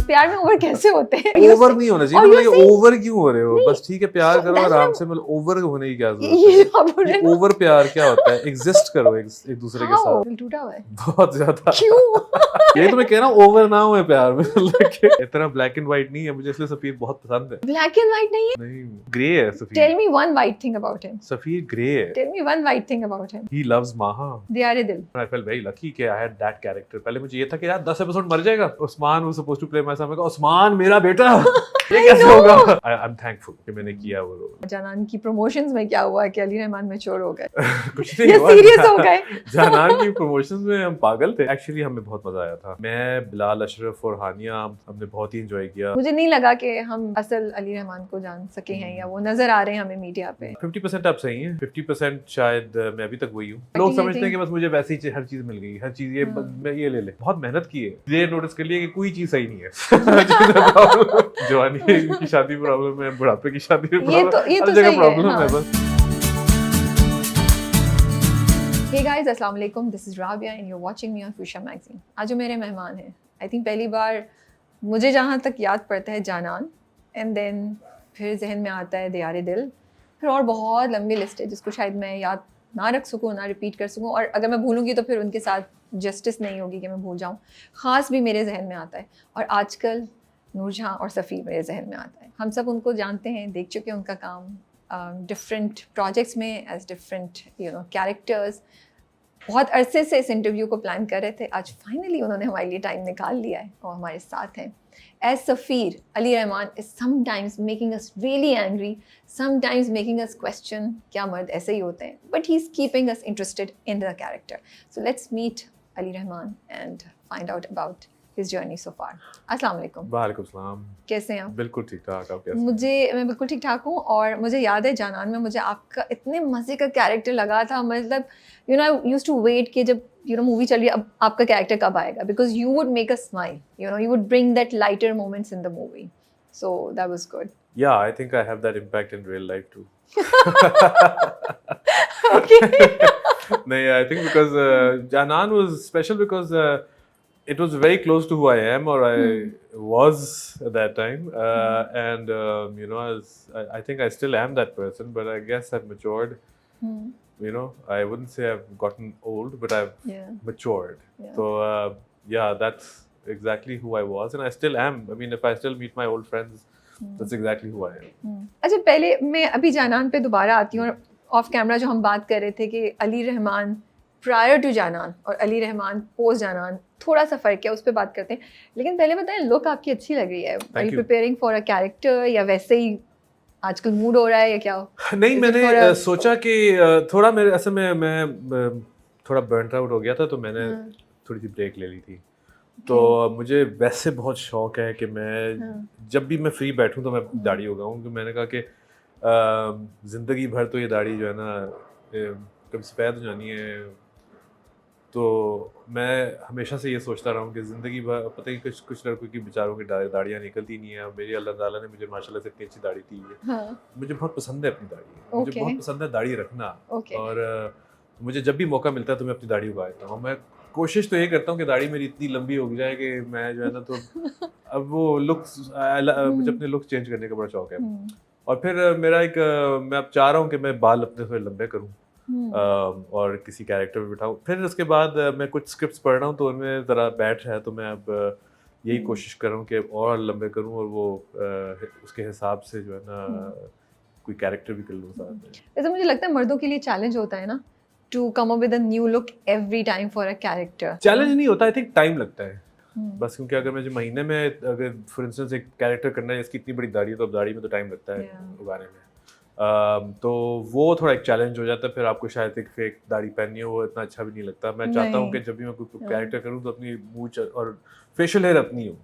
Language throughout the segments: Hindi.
प्यार में ओवर कैसे होते हैं? ओवर नहीं होना चाहिए ना, ये ओवर क्यों हो रहे हो? बस ठीक है, प्यार करो आराम से, मतलब ओवर होने की क्या जरूरत है? ये ओवर प्यार क्या होता है? एग्जिस्ट करो एक दूसरे के साथ। दिल टूटा हुआ है बहुत ज्यादा। क्यों? यही तो मैं कह रहा हूँ, ओवर ना हुए प्यार में। इतना ब्लैक एंड व्हाइट नहीं है मुझे, इसलिए सफीर बहुत पसंद है। ब्लैक एंड व्हाइट नहीं है? नहीं, ग्रे है Safeer. Tell me one white thing about him. Safeer grey है। Tell me one white thing about him. He loves Maha. दियारे दिल। I felt very lucky कि I had that character. पहले मुझे ये था कि यार 10 एपिसोड मर जाएगा Usman, was supposed to play my son. मैं कहा उस्मान मेरा बेटा, ये कैसे होगा? I'm thankful कि मैंने किया वो रोल। जानान की प्रमोशंस में क्या हुआ कि अली रहमान मैच्योर हो गए? कुछ नहीं हुआ। सीरियस हो गए? जानान की प्रमोशंस में हम पागल थे। एक्चुअली हमें बहुत मजा आया था। मैं, बिलाल अशरफ और हानिया, हमने बहुत ही एंजॉय किया। मुझे नहीं लगा कि हम असल अली रहमान को जान सके हैं या वो नजर आ रहे हैं हमें मीडिया पे। 50% आप सही हैं, 50% शायद मैं अभी तक वही हूँ। लोग समझते हैं कि बस मुझे वैसी हर चीज मिल गई, हर चीज ये ले ले। बहुत मेहनत की है, ये नोटिस कर लिया कि कोई चीज सही नहीं है। जवानी की शादी प्रॉब्लम है, बुढ़ापे की शादी प्रॉब्लम है, हर जगह प्रॉब्लम है बस। Hey guys, अस्सलाम वालेकुम, this is Rabia and you're watching me on Fusha Magazine। आज जो मेरे मेहमान हैं, आई थिंक पहली बार मुझे जहाँ तक याद पड़ता है जानान, एंड देन फिर जहन में आता है दियारे दिल, फिर और बहुत लंबी लिस्ट है जिसको शायद मैं याद ना रख सकूँ, ना रिपीट कर सकूँ, और अगर मैं भूलूंगी तो फिर उनके साथ जस्टिस नहीं होगी कि मैं भूल जाऊँ। ख़ास भी मेरे जहन में आता है, और आजकल नूरजहां और सफ़ी मेरे जहन में आता है। हम सब उनको जानते हैं, देख चुके हैं उनका काम डिफरेंट प्रोजेक्ट्स में एज डिफरेंट कैरेक्टर्स। बहुत अरसे से इस इंटरव्यू को प्लान कर रहे थे, आज फाइनली उन्होंने हमारे लिए टाइम निकाल लिया है और हमारे साथ हैं। As Safir, Ali Rahman is sometimes making us really angry, sometimes making us question क्या मर्द ऐसे ही होते हैं, but he is keeping us interested in the character. So let's meet Ali Rahman and find out about his journey so far। अस्सलाम वालेकुम। वालेकुम सलाम। कैसे हैं आप? बिल्कुल ठीक ठाक, आप कैसे? मैं बिल्कुल ठीक ठाक हूँ, और मुझे याद है जानान में मुझे आपका इतने मज़े का कैरेक्टर लगा था। मतलब आई यूज्ड टू वेट कि जब मूवी चल रही है अब आपका कैरेक्टर कब आएगा, because you would make a smile, you would bring that lighter moments in the movie, so that was good. Yeah, I think I have that impact in real life too. Okay। No, I think because Janan was special because it was very close to who I am, or I was at that time, and I think I still am that person, but I guess I've matured. I wouldn't say I've gotten old, but I've matured. Yeah. So that's exactly who I was, and I still am. I mean, if I still meet my old friends, that's exactly who I am. अच्छा, पहले मैं अभी जानान पे दोबारा आती हूँ। ऑफ कैमरा जो हम बात कर रहे थे कि अली रहमान प्रायर टू जानान और अली रहमान पोस्ट जानान, थोड़ा सा फ़र्क है, उस पर बात करते हैं। लेकिन पहले बताएं, लुक आपकी अच्छी लग रही है। Are you preparing for a character या वैसे ही आजकल मूड हो रहा है या क्या? नहीं, मैंने सोचा कि थोड़ा मेरे असल में मैं थोड़ा बर्न आउट हो गया था, तो मैंने थोड़ी सी ब्रेक ले ली थी। तो मुझे वैसे बहुत शौक है कि मैं जब भी मैं फ्री बैठूं तो मैं दाढ़ी उगाऊं, क्योंकि मैंने कहा कि ज़िंदगी भर तो ये दाढ़ी जो है ना कभी सफ़ेद हो जानी है। तो मैं हमेशा से ये सोचता रहा हूँ कि ज़िंदगी भर पता ही कुछ लड़कों की बेचारों की दाढ़ियाँ निकलती नहीं है। मेरी अल्लाह ताला ने मुझे माशाल्लाह से इतनी अच्छी दाढ़ी दी है। मुझे बहुत पसंद है अपनी दाढ़ी, मुझे बहुत पसंद है दाढ़ी रखना, और मुझे जब भी मौका मिलता है तो मैं अपनी दाढ़ी उगा देता हूँ। मैं कोशिश तो ये करता हूँ कि दाढ़ी मेरी इतनी लंबी हो जाए कि मैं जो है ना, तो अब वो लुक्स मुझे अपने लुक्स चेंज करने का बड़ा शौक है। और फिर मेरा मैं अब चाह रहा हूँ कि मैं बाल अपने थोड़े लंबे करूँ और किसी कैरेक्टर में बिठाऊँ। फिर उसके बाद मैं कुछ स्क्रिप्ट्स पढ़ रहा हूँ तो उनमें ज़रा बैठ है, तो मैं अब यही कोशिश कर रहा हूँ कि और लंबे करूँ, और वो उसके हिसाब से जो है ना कोई कैरेक्टर भी कर लूँ साथ में। वैसे मुझे लगता है मर्दों के लिए चैलेंज होता है ना, to come up with a new look every time for a character. Challenge नहीं होता, आई थिंक टाइम लगता है बस, क्योंकि अगर मुझे महीने में अगर फॉर इंस्टेंस एक कैरेक्टर करना है जिसकी इतनी बड़ी दाढ़ी है, तो अब दाढ़ी में तो टाइम लगता है उगाने में। तो वो थोड़ा एक चैलेंज हो जाता है। फिर आपको शायद एक फेक दाढ़ी पहननी हो, वो इतना अच्छा भी नहीं लगता। मैं चाहता हूँ कि जब भी मैं कोई कैरेक्टर करूँ तो अपनी मूंछ और फेशियल हेयर अपनी हो,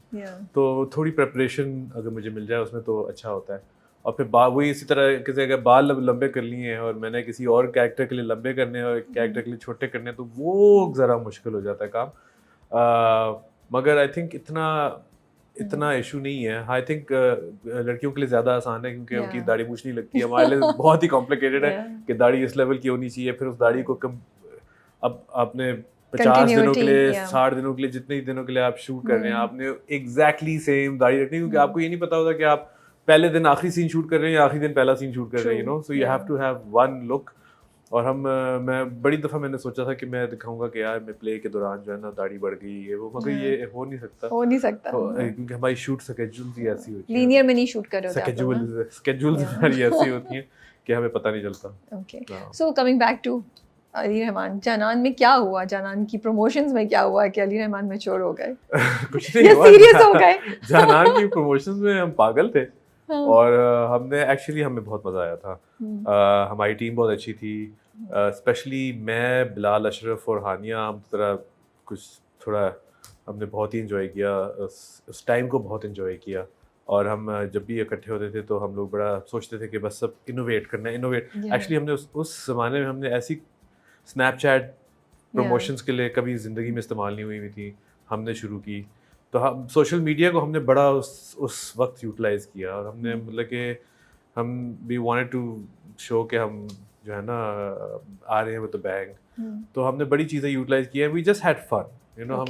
तो थोड़ी प्रेपरेशन अगर मुझे मिल जाए उसमें तो अच्छा होता है। और फिर वही इसी तरह किसी अगर बाल लंबे कर लिए हैं और मैंने किसी और कैरेक्टर के लिए लंबे करने हैं और कैरेक्टर के लिए छोटे करने हैं, तो वो ज़रा मुश्किल हो जाता है काम। मगर आई थिंक इतना इशू नहीं है। आई थिंक लड़कियों के लिए ज़्यादा आसान है, क्योंकि उनकी दाढ़ी मूछ नहीं लगती। हमारे लिए बहुत ही कॉम्प्लिकेटेड है कि दाढ़ी इस लेवल की होनी चाहिए, फिर उस दाढ़ी को अब आपने 50 दिनों के Continuity, लिए, yeah. 60 दिनों के लिए, जितने ही दिनों के लिए आप शूट कर रहे हैं, आपने एग्जैक्टली सेम दाढ़ी रखनी है, क्योंकि आपको ये नहीं पता होता कि आप पहले दिन आखिरी सीन शूट कर रहे हैं या आखिरी दिन पहला सीन शूट कर रहे हैं, so you have to have one look. और मैं बड़ी दफ़ा मैंने सोचा था कि मैं दिखाऊंगा कि यार मैं प्ले के दौरान जो है ना दाढ़ी बढ़ गई है वो, मगर ये हो नहीं सकता क्योंकि हमारी शूट स्केड्यूल्स ही ऐसी होती है, लीनियर में नहीं शूट कर रहे होते आप लोग, स्केड्यूल्स हमारी ऐसी होती हैं कि हमें पता नहीं चलता। Okay, so coming back to Ali Rahman, Jaanaan में क्या हुआ? जानान की प्रमोशंस में क्या हुआ कि अली रहमान मैच्योर हो गए? कुछ नहीं हुआ, सीरियस हो गए? जानान की प्रमोशंस में हम पागल थे। और हमने एक्चुअली हमें बहुत मज़ा आया था। हमारी टीम बहुत अच्छी थी, स्पेशली मैं, बिलाल अशरफ और हानिया, हम कुछ थोड़ा हमने बहुत ही इन्जॉय किया उस टाइम को, बहुत इन्जॉय किया। और हम जब भी इकट्ठे होते थे तो हम लोग बड़ा सोचते थे कि बस सब इनोवेट करना है, एक्चुअली हमने उस ज़माने में हमने ऐसी स्नैपचैट प्रमोशंस के लिए कभी ज़िंदगी में इस्तेमाल नहीं हुई थी, हमने शुरू की। तो हम सोशल मीडिया को हमने बड़ा उस वक्त यूटिलाइज़ किया, और हमने मतलब कि हम वी वांटेड टू शो कि हम जो है ना आ रहे हैं विद द बैंग। तो हमने बड़ी चीज़ें यूटिलाइज़ की है, वी जस्ट हैड फन, हम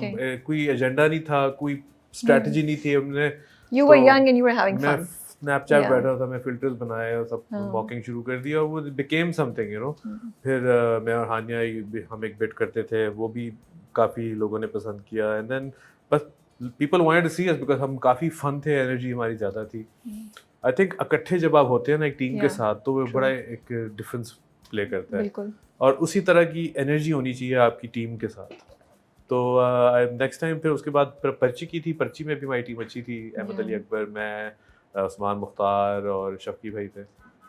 कोई एजेंडा नहीं था, कोई स्ट्रेटजी नहीं थी। हमने You were young and you were having fun. Snapchat बैठा था, मैं फिल्टर्स बनाए और सब वॉकिंग शुरू कर दिया, और वो बिकेम समथिंग। फिर मैं और हानिया हम एक बिट करते थे, वो भी काफ़ी लोगों ने पसंद किया, एंड देन बस people wanted to see us because हम काफ़ी फन थे, एनर्जी हमारी ज़्यादा थी। आई थिंक इकट्ठे जब आप होते हैं ना एक टीम के साथ, तो वो बड़ा एक डिफरेंस प्ले करता है, और उसी तरह की एनर्जी होनी चाहिए आपकी टीम के साथ। तो नेक्स्ट टाइम फिर उसके बाद पर्ची की थी, पर्ची में भी हमारी टीम अच्छी थी, अहमद अली अकबर, मैं, उस्मान मुख्तार और शफ़ी भाई थे,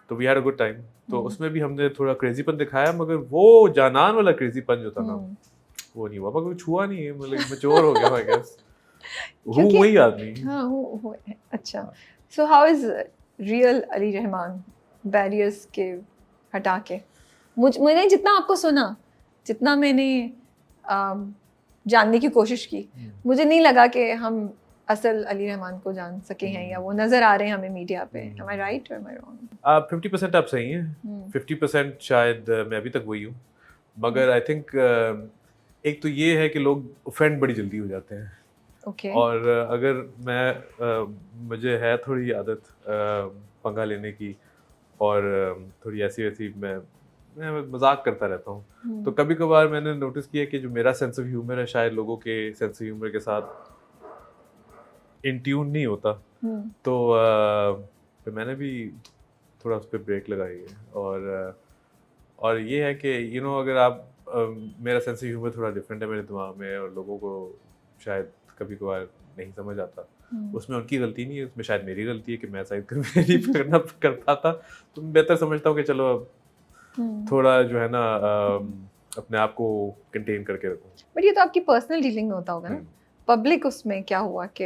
तो we had a good time. तो उसमें भी हमने थोड़ा क्रेजीपन दिखाया, मगर वो जानान वाला क्रेजीपन जो था ना वो नहीं हुआ, मगर कुछ हुआ नहीं है, मतलब मैच्योर हो गया आई गेस, वही आदमी। हाँ, अच्छा। So how is real Ali Rahman barriers के हटा के? मैंने जितना आपको सुना, जितना मैंने जानने की कोशिश की, मुझे नहीं लगा कि हम असल अली रहमान को जान सके हैं, या वो नजर आ रहे हैं हमें मीडिया पे। Am I right or am I wrong? 50% आप सही हैं, 50% शायद मैं अभी तक वही हूँ, मगर आई थिंक एक तो ये है कि लोग ऑफेंड बड़ी जल्दी हो जाते हैं। और अगर मुझे है थोड़ी आदत पंगा लेने की, और थोड़ी ऐसी वैसी मैं मजाक करता रहता हूँ, तो कभी कभार मैंने नोटिस किया कि जो मेरा सेंस ऑफ ह्यूमर है शायद लोगों के सेंस ऑफ ह्यूमर के साथ इन ट्यून नहीं होता। तो फिर मैंने भी थोड़ा उस पर ब्रेक लगाई है, और ये है कि अगर आप मेरा सेंस ऑफ ह्यूमर थोड़ा डिफरेंट है मेरे दिमाग में, और लोगों को शायद कभी कभार नहीं समझ आता, उसमें उनकी गलती नहीं है, उसमें शायद मेरी गलती है कि मैं शायद मेरी करना कर पाता। तो मैं बेहतर समझता हूँ कि चलो थोड़ा जो है ना अपने आप को कंटेन करके रखूं। बट ये तो आपकी पर्सनल डीलिंग में होता होगा ना, पब्लिक उसमें क्या हुआ कि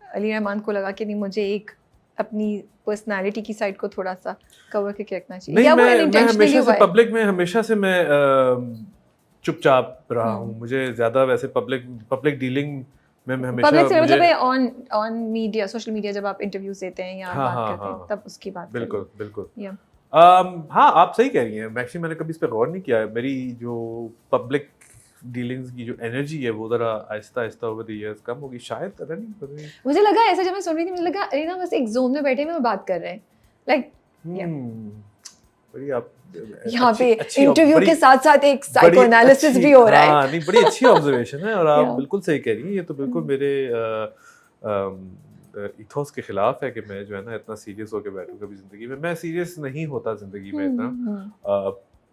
अली रहमान को लगा कि नहीं, मुझे एक अपनी पर्सनालिटी की साइड को थोड़ा सा कवर करके रखना चाहिए? नहीं, मैं हमेशा से पब्लिक में हमेशा से मैं चुपचाप रहा हूँ, मुझे ज़्यादा वैसे पब्लिक डीलिंग में हमेशा पब्लिक से मतलब ऑन मीडिया, सोशल मीडिया, जब आप इंटरव्यूज देते हैं या बात करते हैं तब उसकी बात। बिल्कुल। हाँ, आप सही कह रही हैं, एक्चुअली मैंने कभी इस पर गौर नहीं किया। मेरी जो पब्लिक डीलिंग्स की जो एनर्जी है वो ज़रा Aahista Aahista over the years कम होगी शायद, पता नहीं। मुझे लगा ऐसा, जब मैं सुन रही थी मुझे लगा अरे ना बस एक जोन में बैठे में बात कर रहे हैं, लाइक बड़ी आप यहाँ पे इंटरव्यू के साथ साथ एक साइको एनालिसिस भी हो रहा है। हाँ, नहीं, बड़ी अच्छी ऑब्जर्वेशन है, और आप बिल्कुल सही कह रही हैं। ये तो बिल्कुल मेरे इथोस के खिलाफ है कि मैं जो है ना इतना सीरियस होकर बैठूं कभी जिंदगी में। मैं सीरियस नहीं होता जिंदगी में इतना,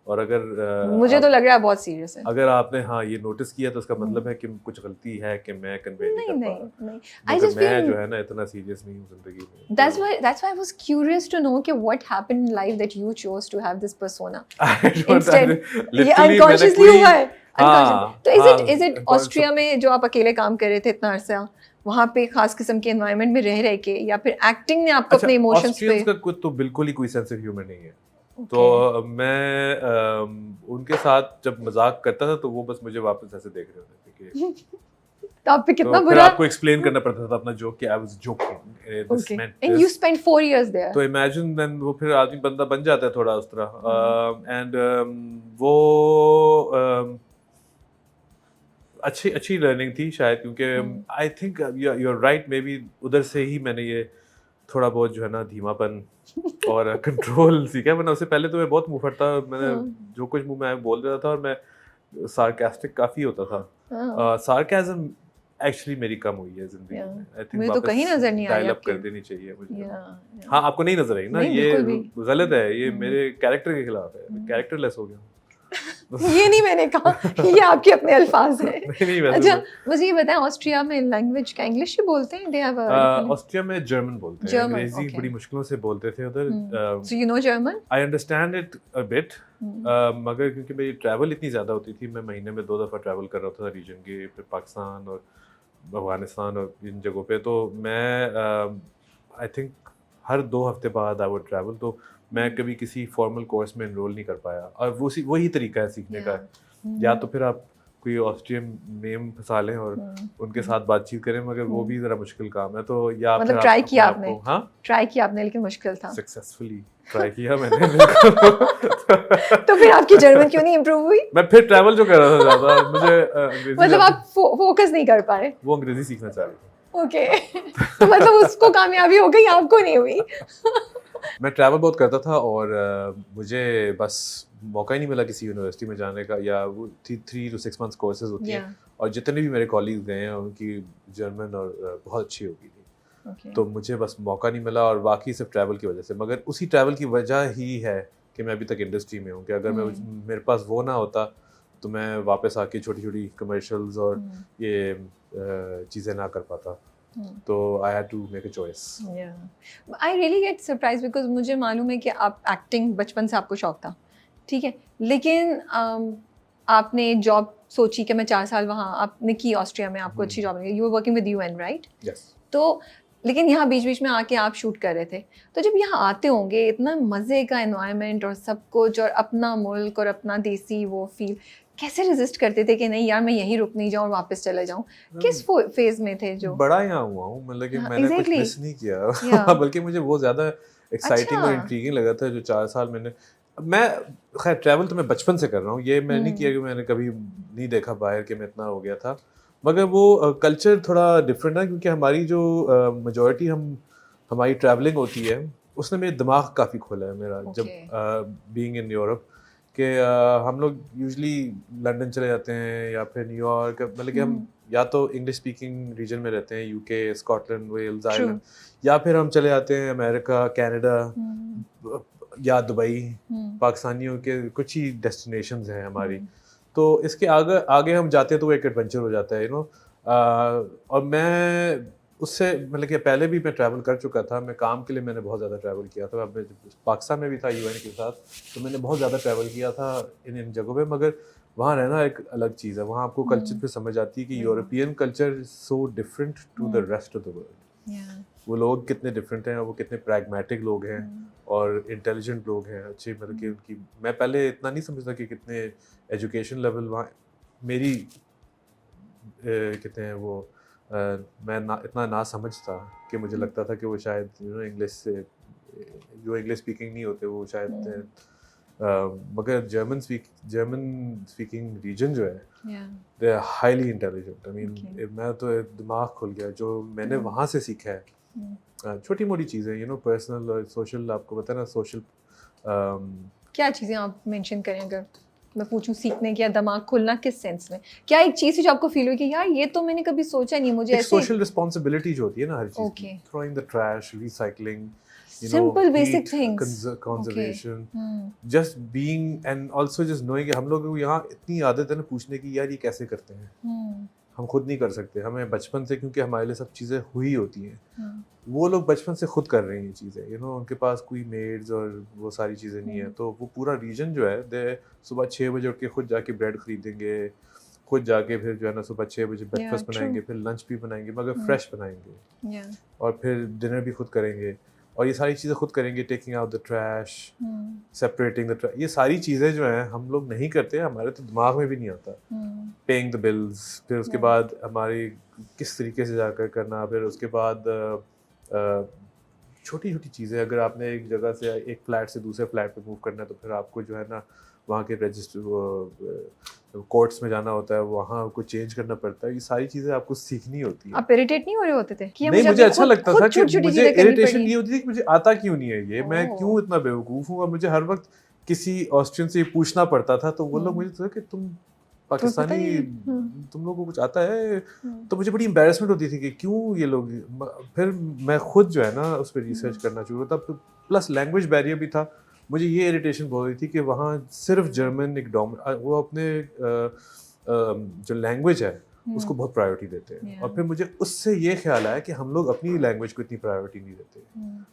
और अगर मुझे तो लग रहा है बहुत सीरियस है। अगर आपने ये नोटिस किया तो उसका मतलब है कि कुछ गलती है कि मैं कन्वे नहीं कर पा रहा। मैं जो है ना इतना सीरियस नहीं हूँ जिंदगी में। That's why I was curious to know कि what happened in life that you chose to have this persona instead। ये unconsciously हुआ है। तो is it ऑस्ट्रिया में जो आप अकेले काम कर रहे थे इतना अरसा, वहाँ पे खास किस्म के एनवायरनमेंट में रह के, या फिर एक्टिंग ने आपको अपने इमोशंस पे? का कुछ तो बिल्कुल ही कोई सेंस ऑफ ह्यूमर नहीं है। तो मैं उनके साथ जब मजाक करता था तो वो बस मुझे वापस ऐसे देख रहे होते थे कि तो आप पे कितना तो बुरा, आपको एक्सप्लेन करना पड़ता था अपना जोक कि I was joking, this meant and you spent 4 years there। तो इमेजिन देन वो फिर आदमी बंदा बन जाता है थोड़ा उस तरह। एंड वो अच्छी अच्छी लर्निंग थी शायद, क्योंकि I think you are right, maybe उधर से ही मैंने ये थोड़ा बहुत जो है ना धीमापन और कंट्रोल सीखा। वरना उससे पहले तो मैं बहुत मुंह फटता, मैंने जो कुछ मुंह में आया बोल रहा था, और मैं सार्कास्टिक काफ़ी होता था। सार्केज़म एक्चुअली मेरी कम हुई है ज़िंदगी में। आई थिंक मुझे तो कहीं नजर नहीं आई डायल अप आपके। कर देनी चाहिए मुझे। Yeah. हाँ, आपको नहीं नजर आई ना, नहीं, ये बिल्कुल भी। गलत है, ये मेरे कैरेक्टर के खिलाफ है, कैरेक्टरलेस हो गया हूँ। ये नहीं मैंने कहा, ये आपके अपने अल्फाज हैं। नहीं वैसे अच्छा, मुझे ये बताएं, ऑस्ट्रिया में लैंग्वेज क्या इंग्लिश ही बोलते हैं? दे हैव ऑस्ट्रिया में जर्मन बोलते हैं, जर्मन, अंग्रेजी okay. बड़ी मुश्किलों से बोलते थे उधर। So you know German? I understand it a bit, मगर क्योंकि मेरी ट्रैवल इतनी ज़्यादा होती थी, मैं महीने में 2 दफ़ा ट्रैवल कर रहा था रीजन के, फिर पाकिस्तान और अफगानिस्तान और इन जगहों पे, तो मैं आई थिंक हर 2 हफ्ते बाद आई वुड ट्रैवल, तो मैं कभी किसी फॉर्मल कोर्स में एनरोल नहीं कर पाया। और वही तरीका है सीखने का, या तो फिर आप कोई ऑस्ट्रियन नेम फंसा लें और उनके साथ बातचीत करें, मगर वो भी ज़रा मुश्किल काम है। तो या मतलब फिर ट्राई आप किया अपने आपने? आप को, हाँ ट्राई किया आपने, लेकिन मुश्किल था। सक्सेसफुली ट्राई किया मैंने बिल्कुल। तो फिर आपकी जर्मन क्यों नहीं इम्प्रूव हुई? मैं फिर ट्रैवल जो कर रहा था ज़्यादा, मुझे अंग्रेजी मतलब आप फोकस नहीं कर पाए? वो अंग्रेजी सीखना चाह रही थी। ओके। तो मतलब उसको कामयाबी हो गई, आपको नहीं हुई? मैं ट्रैवल बहुत करता था, और मुझे बस मौका ही नहीं मिला किसी यूनिवर्सिटी में जाने का, या वो 3 to 6 मंथ्स कोर्सेज होती हैं, और जितने भी मेरे कॉलीग गए हैं उनकी जर्मन और बहुत अच्छी हो गई थी। तो मुझे बस मौका नहीं मिला, और बाकी सिर्फ ट्रैवल की वजह से। मगर उसी ट्रैवल की वजह ही है कि मैं अभी तक इंडस्ट्री में हूँ, कि अगर मेरे पास वो ना होता तो मैं वापस आके छोटी छोटी कमर्शियल्स और ये चीज़ें ना कर पाता। तो I had to make a choice. I really get surprise, because मुझे मालूम है कि आप एक्टिंग बचपन से आपको शौक था, ठीक है, लेकिन आपने एक जॉब सोची कि मैं 4 साल वहाँ आपने की ऑस्ट्रिया में, आपको अच्छी जॉब लगी, you were working with UN, right? Yes. तो लेकिन यहाँ बीच बीच में आके आप शूट कर रहे थे, तो जब यहाँ आते होंगे, इतना मज़े का एनवायरनमेंट और सब कुछ, और अपना मुल्क और अपना देसी वो फील, कैसे रेजिस्ट करते थे कि नहीं यार मैं यहीं रुक नहीं जाऊँ और वापस चले जाऊँ? किस फेज में थे जो? बड़ा यहाँ हुआ हूँ, मतलब कि मैंने कुछ मिस नहीं किया। Yeah. बल्कि मुझे बहुत ज़्यादा एक्साइटिंग और इंट्रीगिंग लगा था जो 4 साल मैं खैर ट्रैवल तो मैं बचपन से कर रहा हूँ, ये मैं नहीं किया कि मैंने कभी नहीं देखा बाहर कि मैं इतना हो गया था। मगर वो कल्चर थोड़ा डिफरेंट है, क्योंकि हमारी जो मेजॉरिटी हमारी ट्रैवलिंग होती है, उसने मेरे दिमाग काफ़ी खोला है मेरा। जब बीइंग इन यूरोप कि हम लोग यूजली लंदन चले जाते हैं या फिर न्यूयॉर्क, मतलब कि हम या तो इंग्लिश स्पीकिंग रीजन में रहते हैं, UK, स्कॉटलैंड, वेल्स, आयरलैंड, या फिर हम चले जाते हैं अमेरिका, कनाडा या दुबई। पाकिस्तानियों के कुछ ही डेस्टिनेशंस हैं हमारी। तो इसके आगे आगे हम जाते हैं तो वो एक एडवेंचर हो जाता है, और मैं उससे मतलब कि पहले भी मैं ट्रैवल कर चुका था। मैं काम के लिए मैंने बहुत ज़्यादा ट्रैवल किया था। अब मैं पाकिस्तान में भी था UN के साथ, तो मैंने बहुत ज़्यादा ट्रैवल किया था इन जगहों पे। मगर वहाँ रहना एक अलग चीज़ है, वहाँ आपको कल्चर फिर समझ आती है कि European culture so different to the rest of the world. वो लोग कितने डिफरेंट हैं, वो कितने प्रैग्मेटिक लोग हैं और इंटेलिजेंट लोग हैं, अच्छे, मतलब कि उनकी, मैं पहले इतना नहीं समझता कि कितने एजुकेशन लेवल वहाँ मेरी कितने हैं वो, मैं इतना ना समझ था कि मुझे लगता था कि वो शायद इंग्लिश से, जो इंग्लिश स्पीकिंग नहीं होते वो शायद मगर जर्मन स्पीकिंग रीजन जो है they are highly intelligent. I mean मैं तो दिमाग खुल गया जो मैंने वहाँ से सीखा है। छोटी मोटी चीज़ें पर्सनल और सोशल, आपको पता है ना सोशल। क्या चीज़ें आप मेंशन करें अगर मैं पूछूं सीखने की या दिमाग खुलना किस सेंस में? क्या एक चीज़ जो आपको फील हुई कि यार ये तो मैंने कभी सोचा नहीं, मुझे ऐसे सोशल रिस्पांसिबिलिटी जो होती है ना हर चीज़ की, throwing the trash, recycling, simple basic things, conservation, just being, and also just knowing कि हम लोगों को यहाँ इतनी आदत है ना पूछने की, यार ये कैसे करते हैं, हम खुद नहीं कर सकते। हमें बचपन से, क्योंकि हमारे लिए सब चीज़ें हुई होती हैं, वो लोग बचपन से खुद कर रहे हैं ये चीज़ें, उनके पास कोई मेड्स और वो सारी चीज़ें नहीं है। तो वो पूरा रीजन जो है दे सुबह 6 बजे उठ के खुद जाके ब्रेड खरीदेंगे, खुद जाके फिर जो है ना सुबह 6 बजे ब्रेकफास्ट बनाएंगे, फिर लंच भी बनाएंगे, मगर फ्रेश बनाएंगे, और फिर डिनर भी खुद करेंगे, और ये सारी चीज़ें खुद करेंगे, taking out the trash, separating the trash, ये सारी चीज़ें जो हैं हम लोग नहीं करते, हमारे तो दिमाग में भी नहीं आता। पेइंग द बिल्स, फिर उसके बाद हमारी किस तरीके से जाकर करना, फिर उसके बाद छोटी छोटी चीज़ें, अगर आपने एक जगह से एक फ्लैट से दूसरे फ्लैट पे मूव करना है तो फिर आपको जो है ना वहाँ के रजिस्टर कोर्ट्स में जाना होता है, वहाँ कुछ चेंज करना पड़ता है, ये सारी चीज़ें आपको सीखनी होती है। आप इरिटेट नहीं हो रहे होते थे कि नहीं, मुझे अच्छा लगता था कि छोटी-छोटी मुझे चीजें करनी इरिटेशन पड़ी? ये होती थी कि मुझे आता क्यों नहीं है ये, मैं ओह। क्यों इतना बेवकूफ़ हूँ, और मुझे हर वक्त किसी ऑस्ट्रियन से ये पूछना पड़ता था, तो वो लोग मुझे कहते कि तुम तुम्हें पता पाकिस्तानी, नहीं है? तुम लोगों को कुछ आता है, हम्म, तो मुझे बड़ी एम्बैरेसमेंट होती थी कि क्यों ये लोग। फिर मैं खुद जो है ना उस पर रिसर्च करना शुरू था, प्लस लैंग्वेज बैरियर भी था। मुझे ये इरिटेशन बहुत रही थी कि वहाँ सिर्फ जर्मन एक वो अपने जो लैंग्वेज है उसको बहुत प्रायोरिटी देते हैं, और फिर मुझे उससे ये ख्याल आया कि हम लोग अपनी लैंग्वेज को इतनी प्रायोरिटी नहीं देते।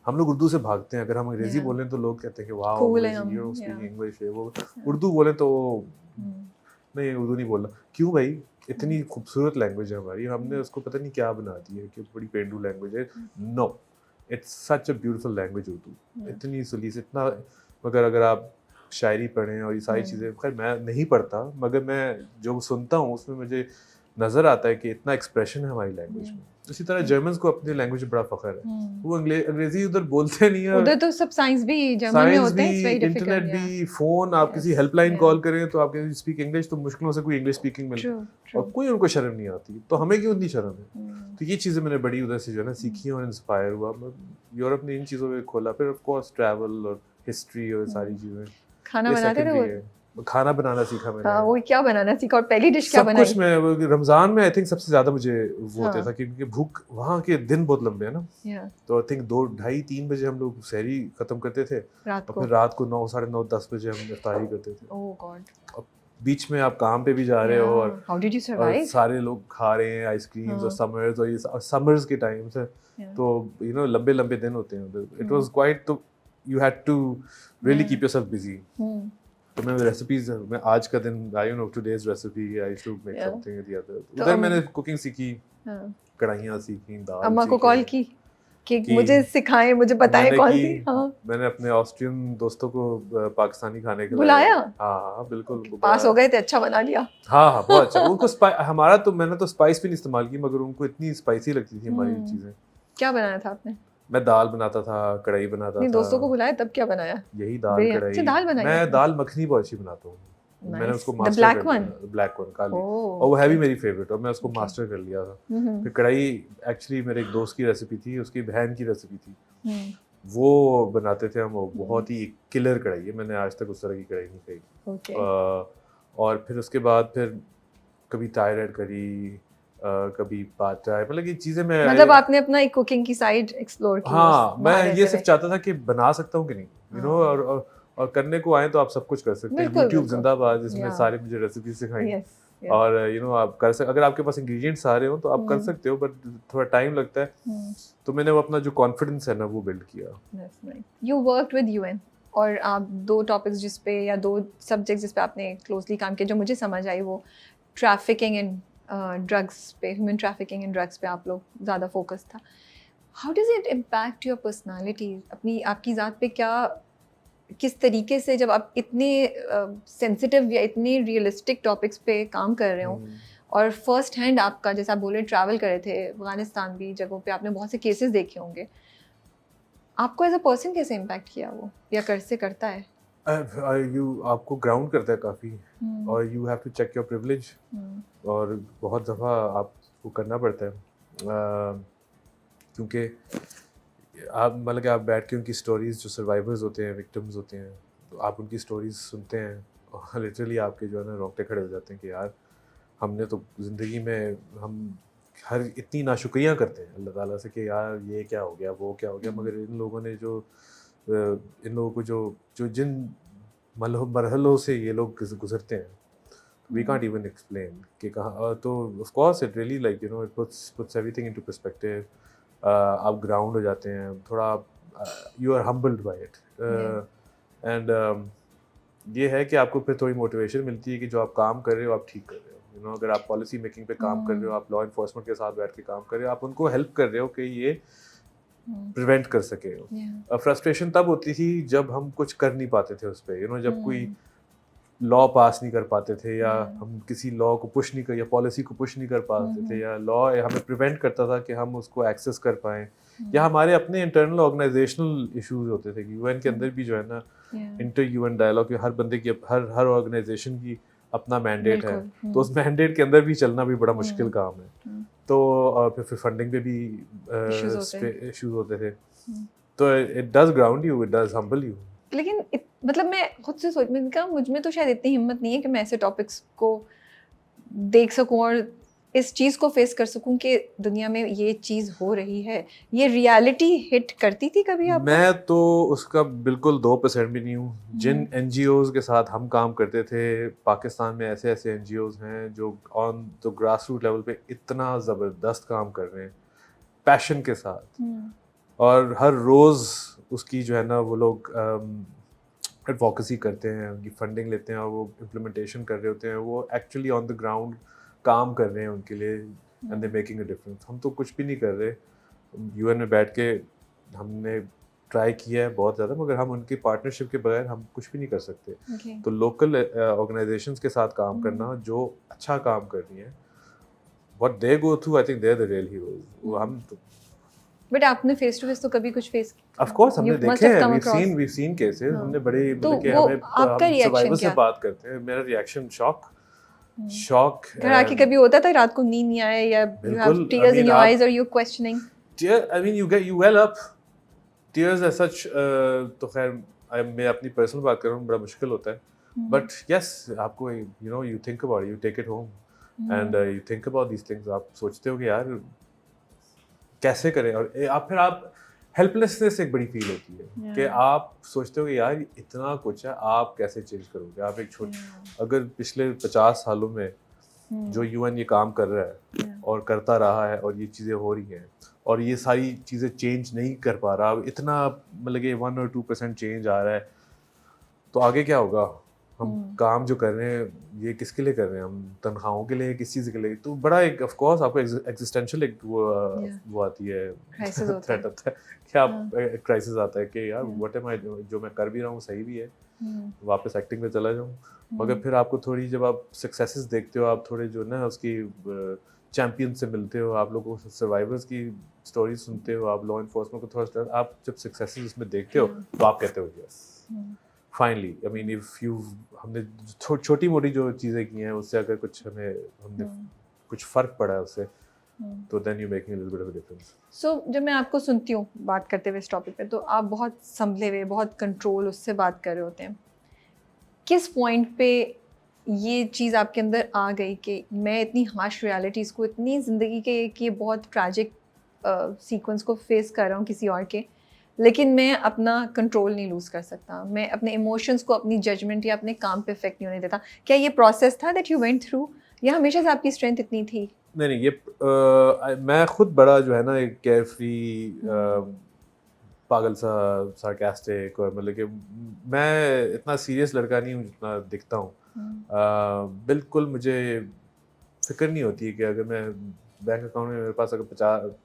हम लोग उर्दू से भागते हैं, अगर हम अंग्रेजी बोलें तो लोग कहते हैं कि वाह Cool है हम, यू स्पीक इंग्लिश है, वो उर्दू बोले तो नहीं, उर्दू नहीं बोलना। क्यों भाई, इतनी खूबसूरत लैंग्वेज है हमारी, हमने उसको पता नहीं क्या बना दी है कि बड़ी पेंडू लैंग्वेज है। No, it's such a beautiful language Urdu, इतनी सलीस, इतना, मगर अगर आप शायरी पढ़ें और ये सारी चीज़ें, खैर मैं नहीं पढ़ता, मगर मैं जो सुनता हूँ उसमें मुझे नज़र आता है कि इतना एक्सप्रेशन है हमारी लैंग्वेज में। इसी तरह जर्मन्स को अपनी लैंग्वेज में बड़ा फ़ख्र है, वो अंग्रेज़ी उधर बोलते नहीं है। उधर तो सब साइंस भी जर्मन में साइंस होते भी, हैं, इट्स वेरी डिफिकल्ट। इंटरनेट भी, फ़ोन, आप किसी हेल्पलाइन कॉल करें तो आप कहते स्पीक इंग्लिश, तो मुश्किलों से कोई इंग्लिश स्पीकिंग मिले, और कोई उनको शर्म नहीं आती, तो हमें क्यों नहीं शर्म है। तो ये चीज़ें मैंने बड़ी उधर से जो है ना सीखी और इंस्पायर हुआ। यूरोप ने इन चीज़ों में खोला, फिर ऑफ कोर्स ट्रैवल और हिस्ट्री और सारी चीज़ें। खाना बनाते थे वो? खाना बनाना सीखा मैंने। हाँ, वो क्या बनाना सीखा, और पहली डिश क्या सब बनाई? कुछ मैं रमज़ान में आई थिंक सबसे ज़्यादा मुझे वो होता हाँ। था, क्योंकि भूख, वहाँ के दिन बहुत लंबे हैं ना, Yeah, तो आई थिंक 2, ढाई, 3 बजे हम लोग सहरी ख़त्म करते थे, रात और को। फिर रात को 9, साढ़े 9, 10 बजे हम इफ्तारी करते थे। ओह गॉड। अब बीच में आप काम पे भी जा रहे हो, हाउ डिड यू और सर्वाइव? सारे लोग खा रहे हैं आइसक्रीम्स, और हाँ। समर्स, और ये समर्स के टाइम से, Yeah. तो यू नो लंबे लंबे दिन होते हैं उधर। इट वाज क्वाइट, तो you had to really keep yourself busy. तो मैं रेसिपीज, मैं आज का दिन, I know today's recipe, I used to make something the other. उधर मैंने कुकिंग सीखी, कढ़ाइयाँ सीखी, दाल। अम्मा को कॉल की कि मुझे सिखाएं, मुझे बताएं कौन सी। हाँ, मैंने अपने ऑस्ट्रियन दोस्तों को पाकिस्तानी खाने के बुलाया। हाँ बिल्कुल, पास हो गए थे, अच्छा बना लिया। हाँ बहुत अच्छा। उनको हमारा तो, मैंने तो स्पाइस भी नहीं इस्तेमाल की, मगर उनको इतनी स्पाइसी लगती थी हमारी चीजें। क्या बनाया था आपने? मैं दाल बनाता था, कढ़ाई बनाता था। दोस्तों को बुलाया तब क्या बनाया? यही दाल कढ़ाई। दाल बनाई? मैं दाल मखनी बहुत अच्छी बनाता हूँ। मैंने उसको मास्टर कर लिया, ब्लैक वन काली, और वो है भी मेरी फेवरेट, और मैं उसको मास्टर कर लिया था। फिर कढ़ाई एक्चुअली मेरे एक दोस्त की रेसिपी थी, उसकी बहन की रेसिपी थी, वो बनाते थे हम, वो बहुत ही किलर कढ़ाई है, मैंने आज तक उस तरह की कढ़ाई नहीं खाई। और फिर उसके बाद फिर कभी थायराइड करी, कभी पाटा, मतलब ये चीज़ें मैं, मतलब आपने अपना एक कुकिंग की साइड एक्सप्लोर की। हाँ, मैं ये सिर्फ चाहता था कि बना सकता हूँ कि नहीं, यू नो, और करने को आए तो आप सब कुछ कर सकते हैं। यूट्यूब जिंदाबाद, जिसमें सारे मुझे रेसिपी सिखाई, और यू नो आप कर सकते, अगर आपके पास इंग्रेडिएंट्स सारे हो तो आप कर सकते हो, बट थोड़ा टाइम लगता है। तो मैंने वो अपना जो कॉन्फिडेंस है ना वो बिल्ड किया। यू वर्कड विद यूएन, और आप 2 टॉपिक्स जिस पे, या 2 सब्जेक्ट्स जिस पे आपने क्लोजली काम किया, जो मुझे समझ आई, वो ट्रैफिकिंग एंड ड्रग्स पे, ह्यूमन ट्रैफिकिंग एंड ड्रग्स पे आप लोग ज़्यादा फोकस था। How does it impact your personality? आपकी ज़ात पे क्या, किस तरीके से, जब आप इतने सेंसिटिव या इतने रियलिस्टिक टॉपिक्स पे काम कर रहे हो, और फर्स्ट हैंड आपका, जैसे आप बोल रहे ट्रैवल करे थे अफगानिस्तान भी जगहों पे, आपने बहुत से केसेस देखे होंगे, आपको एज अ पर्सन कैसे इम्पैक्ट किया वो, या करता है? आपको ग्राउंड करता है काफ़ी, और you have to check your privilege, और बहुत दफ़ा आपको करना पड़ता है, क्योंकि आप, मतलब कि आप बैठ के उनकी स्टोरीज़, जो सर्वाइवर्स होते हैं, विक्टिम्स होते हैं, तो आप उनकी स्टोरीज़ सुनते हैं, और लिटरली आपके जो है ना रोंगटे खड़े हो जाते हैं कि यार, हमने तो ज़िंदगी में, हम हर इतनी नाशुक्रियाँ करते हैं अल्लाह ताला से कि यार ये क्या हो गया, वो क्या हो गया, मगर इन लोगों ने इन लोगों को जो जिन मरहलों से ये लोग गुजरते हैं, we can't even explain कि कहाँ, तो of course it really, like you know, it puts everything into perspective. आप ग्राउंड हो जाते हैं थोड़ा, you are humbled by it, and ये है कि आपको फिर थोड़ी मोटिवेशन मिलती है कि जो आप काम कर रहे हो आप ठीक कर रहे हो, you know, अगर आप पॉलिसी मेकिंग पे काम कर रहे हो, आप लॉ इन्फोर्समेंट के साथ बैठ के काम कर रहे हो, आप उनको हेल्प कर रहे हो कि ये प्रिवेंट कर सके हो। फ्रस्ट्रेशन तब होती थी जब हम कुछ कर नहीं पाते थे उस पर, यू नो, जब कोई लॉ पास नहीं कर पाते थे, या हम किसी लॉ को पुश नहीं कर, या पॉलिसी को पुश नहीं कर पाते थे, या लॉ हमें प्रिवेंट करता था कि हम उसको एक्सेस कर पाएँ, या हमारे अपने इंटरनल ऑर्गेनाइजेशनल इश्यूज होते थे कि यूएन के अंदर भी जो है ना इंटर यूएन डायलॉग, हर बंदे की, हर ऑर्गेनाइजेशन की अपना मैंडेट है, बिल्कुल, तो उस मैंडेट के अंदर भी चलना भी बड़ा मुश्किल काम है। हम्म, तो फिर फंडिंग पे भी इश्यूज होते हैं। इश्यूज होते थे। हम्म। तो it does ground you, it does humble you. लेकिन मतलब मैं खुद से सोच मैंने कहा मुझ में तो शायद इतनी हिम्मत नहीं है कि मैं ऐसे टॉपिक्स को देख सकूं और इस चीज़ को फेस कर सकूं कि दुनिया में ये चीज़ हो रही है। ये रियलिटी हिट करती थी कभी आपको? मैं तो उसका बिल्कुल 2% भी नहीं हूँ। जिन एनजीओज के साथ हम काम करते थे, पाकिस्तान में ऐसे ऐसे एनजीओज हैं जो on the grass root level पे इतना ज़बरदस्त काम कर रहे हैं पैशन के साथ, और हर रोज़ उसकी जो है ना वो लोग एडवोकेसी करते हैं, उनकी फंडिंग लेते हैं और वो इम्प्लीमेंटेशन कर रहे होते हैं। वो एक्चुअली ऑन द ग्राउंड काम कर रहे हैं उनके लिए, and they making a difference. हम तो कुछ भी नहीं कर रहे। यूएन में बैठ के हमने ट्राई किया है बहुत ज़्यादा, मगर हम उनकी पार्टनरशिप के बगैर हम कुछ भी नहीं कर सकते। Okay. तो लोकल ऑर्गेनाइजेशंस के साथ काम करना जो अच्छा काम कर रही हैं, what they go through, I think they are the real heroes. वो हम तो बट आपने फेस टू फेस तो कभी कुछ फेस ऑफ कोर्स हमने You must देखे have हैं, come we've across. seen cases. हाँ। हमने बड़े तो मतलब कि वो हमें आपका हम reaction सर्वाइवर से क्या? बात करते हैं। मेरा रिएक्शन शॉक घर आके कभी होता था रात को नींद नहीं आए या you have बिल्कुल। tears in your आप eyes or you questioning? I mean you well up tears as such। तो खैर मैं अपनी पर्सनल बात कर रहा हूँ, बड़ा मुश्किल होता है, बट यस आपको you think about it, you take it home and you think about these things। आप सोचते हो कि यार कैसे करें, और आप हेल्पलेसनेस एक बड़ी फील होती है कि आप सोचते हो कि यार इतना कुछ है, आप कैसे चेंज करोगे। आप एक अगर पिछले 50 सालों में जो यूएन ये काम कर रहा है और करता रहा है और ये चीज़ें हो रही हैं और ये सारी चीज़ें चेंज नहीं कर पा रहा, इतना मतलब कि 1 और 2% चेंज आ रहा है, तो आगे क्या होगा। हम काम जो कर रहे हैं ये किसके लिए कर रहे हैं, हम तनख्वाहों के लिए, किस चीज़ के लिए। तो बड़ा एक ऑफ कोर्स आपको एग्जिस्टेंशियल एक वो आती है, थ्रेट आता है कि आप क्राइसिस आता है कि यार व्हाट एम आई, जो मैं कर भी रहा हूँ सही भी है, वापस एक्टिंग पे चला जाऊँ। मगर फिर आपको थोड़ी, जब आप सक्सेसेस देखते हो, आप थोड़े जो ना उसकी चैम्पियन से मिलते हो, आप लोगों को सर्वाइवर्स की स्टोरी सुनते हो, आप लॉ इन्फोर्समेंट को थोड़ा, आप जब सक्सेसेस उसमें देखते हो तो आप कहते हो yes finally. I mean if you, हमने छोटी मोटी जो चीज़ें की हैं उससे अगर कुछ हमने कुछ फ़र्क पड़ा है उससे, तो then you making a little bit of a difference. So जब मैं आपको सुनती हूँ बात करते हुए इस टॉपिक पे, तो आप बहुत संभले हुए, बहुत कंट्रोल उससे बात कर रहे होते हैं। किस पॉइंट पे ये चीज़ आपके अंदर आ गई कि मैं इतनी हार्श रियलिटीज़ को, इतनी ज़िंदगी के एक ये बहुत ट्रैजिक सीक्वेंस को फेस कर रहा हूँ किसी और के, लेकिन मैं अपना कंट्रोल नहीं लूज़ कर सकता, मैं अपने इमोशंस को, अपनी जजमेंट या अपने काम पे इफेक्ट नहीं होने देता। क्या ये प्रोसेस था दैट यू वेंट थ्रू, या हमेशा से आपकी स्ट्रेंथ इतनी थी? नहीं, ये मैं खुद बड़ा जो है ना एक केयर फ्री पागल सा सार्कास्टिक, और मतलब कि मैं इतना सीरियस लड़का नहीं हूँ जितना दिखता हूँ। बिल्कुल मुझे फिक्र नहीं होती है कि अगर मैं बैंक अकाउंट में मेरे पास अगर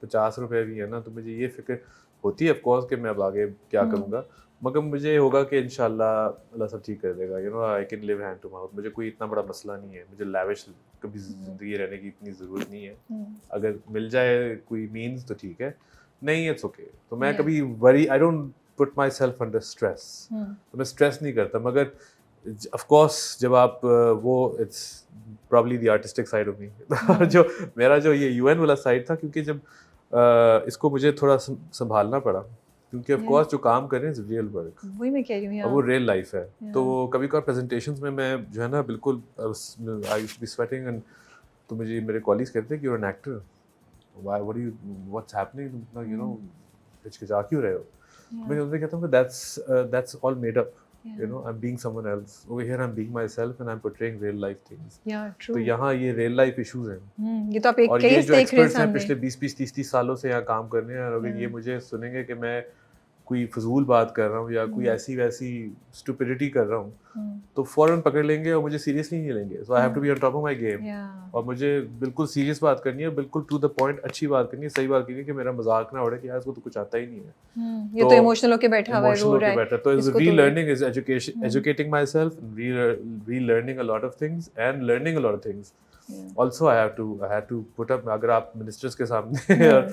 50 रुपये भी है ना, तो मुझे ये फिक्र होती है ऑफकोर्स कि मैं अब आगे क्या करूँगा, मगर मुझे होगा कि इंशाल्लाह अल्लाह सब ठीक कर देगा। I can live hand to mouth. मुझे कोई इतना बड़ा मसला नहीं है, मुझे लैविश कभी ज़िंदगी रहने की इतनी ज़रूरत नहीं है। अगर मिल जाए कोई मीन्स तो ठीक है, नहीं इट्स ओके। तो मैं कभी I don't put my self under stress. तो मैं स्ट्रेस नहीं करता, मगर ऑफ कोर्स जब आप वो it's probably the artistic side of me. जो मेरा जो ये यूएन वाला साइड था, क्योंकि जब इसको मुझे थोड़ा संभालना पड़ा, क्योंकि ऑफ कोर्स जो काम कर रहे हैं रियल वर्क, वही मैं कह रही हूँ, वो रियल लाइफ है। तो कभी कभार प्रेजेंटेशंस में मैं जो है ना बिल्कुल I used to be sweating, and तो मुझे मेरे कॉलीग्स कहते हैं कि you are an actor, what's happening, you know हिचकिचा क्यों रहे हो। मैं उनसे कहता हूँ कि that's all made up, you know, I'm being someone else. Over here I'm being myself and I'm portraying real life things. Yeah, true. तो यहाँ ये real life issues हैं। ये तो आप एक और केस ये जो देख रहे हैं experts हैं सामने। पिछले 20-20, 30-30 सालों से यहाँ काम करने हैं, और अगर ये मुझे सुनेंगे कि मैं कोई फजूल बात कर रहा हूँ या कोई ऐसी वैसी स्टुपिडिटी कर रहा हूँ, तो फौरन पकड़ लेंगे और मुझे सीरियसली नहीं लेंगे। So I have to be on top of my game, और मुझे बिल्कुल सीरियस बात करनी है, बिल्कुल टू द पॉइंट अच्छी बात करनी है, सही बात करनी है, कि मेरा मजाक ना उड़े कि यार इसको तो कुछ आता ही नहीं है, ये तो इमोशनल होके बैठा हुआ है, रो रहा है। तो is relearning, is education, educating my self, relearning a lot of things and learning a lot of things. Also I had to put up, अगर आप मिनिस्टर्स के सामने और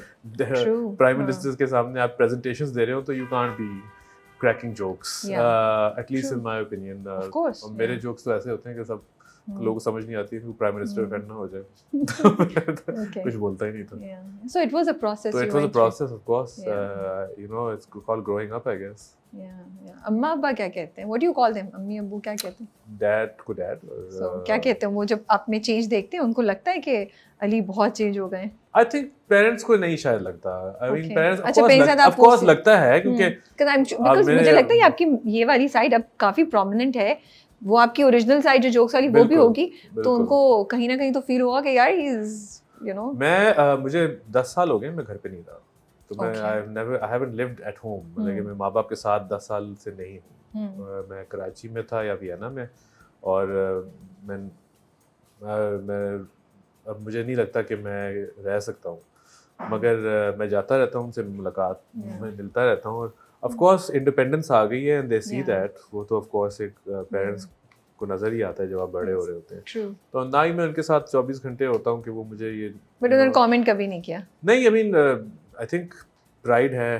प्राइम मिनिस्टर्स के सामने आप प्रेजेंटेशंस दे रहे हो, तो you can't be cracking jokes, at least in my opinion। Of course, मेरे jokes तो ऐसे होते हैं कि सब लोगों को समझ नहीं आती, प्राइम मिनिस्टर करना हो जाए तो Okay. कुछ बोलता ही नहीं था. Yeah. So it was a process. So you it was a went through. process, of course. Yeah. You know, it's called growing up, I guess. Yeah, yeah. अम्मा अब्बा क्या कहते हैं? What do you call them? अम्मी अब्बू क्या कहते हैं? Dad को dad. So क्या कहते हैं वो जब आप में चेंज देखते हैं, उनको लगता है कि अली बहुत चेंज हो गए? I think parents को नहीं शायद लगता. I mean Okay. parents अच्छा, parents साथ of आपको course से- लगता है क्योंकि because मेरे- मुझे लगता है कि आपकी ये वाली साइड अब काफी प्रोमिनेंट है, वो आपकी ओरिजिनल साइड जो जोक्स वाली वो भी बिल्कुल, होगी, तो बिल्कुल. उनको कहीं ना कहीं तो फील होगा कि यार ही इज यू नो. मैं मुझे 10 साल हो गए मैं घर पे नहीं था, तो मैं Okay. I haven't lived at home. मतलब कि मैं माँ बाप के साथ 10 साल से नहीं हूँ. मैं कराची में था या वियना में, और मैं अब मुझे नहीं लगता कि मैं रह सकता हूँ, मगर मैं जाता रहता हूँ, उनसे मुलाकात में मिलता रहता हूँ. और ऑफ कोर्स इंडिपेंडेंस आ गई है एंड दे सी दैट. वो तो ऑफ कोर्स एक पेरेंट्स को नजर ही आता है जब आप बड़े हो रहे होते हैं. ट्रू. तो ना ही मैं उनके साथ 24 घंटे होता हूँ कि वो मुझे ये बट उन्होंने कमेंट कभी नहीं किया? नहीं. I mean I think pride है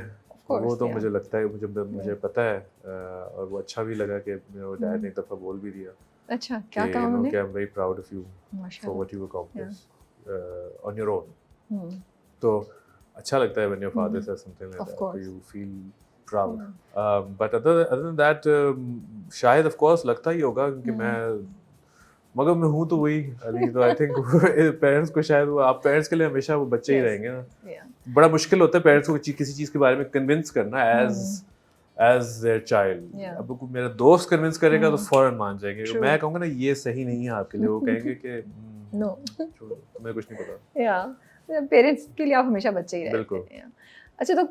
course, वो तो yeah. मुझे लगता है, मुझे पता है. और वो अच्छा भी लगा कि मेरे डैड ने एक दफ़ा बोल भी दिया. अच्छा, क्या कहा उन्होंने? कि I am very proud of you for माशाल्लाह. What you accomplished on your own. तो अच्छा लगता है when your father says something like Of that, course. You feel proud. But other than that शायद ऑफ कोर्स लगता ही होगा क्योंकि मैं, मगर मैं हूँ तो वही अली. तो आई थिंक पेरेंट्स को शायद वो, आप पेरेंट्स के लिए हमेशा वो बच्चे ही रहेंगे ना. Yeah. बड़ा मुश्किल होता है पेरेंट्स को किसी चीज़ के बारे में कन्विंस करना एज देयर चाइल्ड. Yeah. अब कोई मेरा दोस्त कन्विंस करेगा तो फौरन मान जाएंगे. True. मैं कहूँगा ना ये सही नहीं है आपके लिए, वो कहेंगे कि No. छोड़ो, तुम्हें कुछ नहीं पता. या पेरेंट्स के लिए आप हमेशा बच्चे ही रहते बिल्कुल. हैं. अच्छा, तो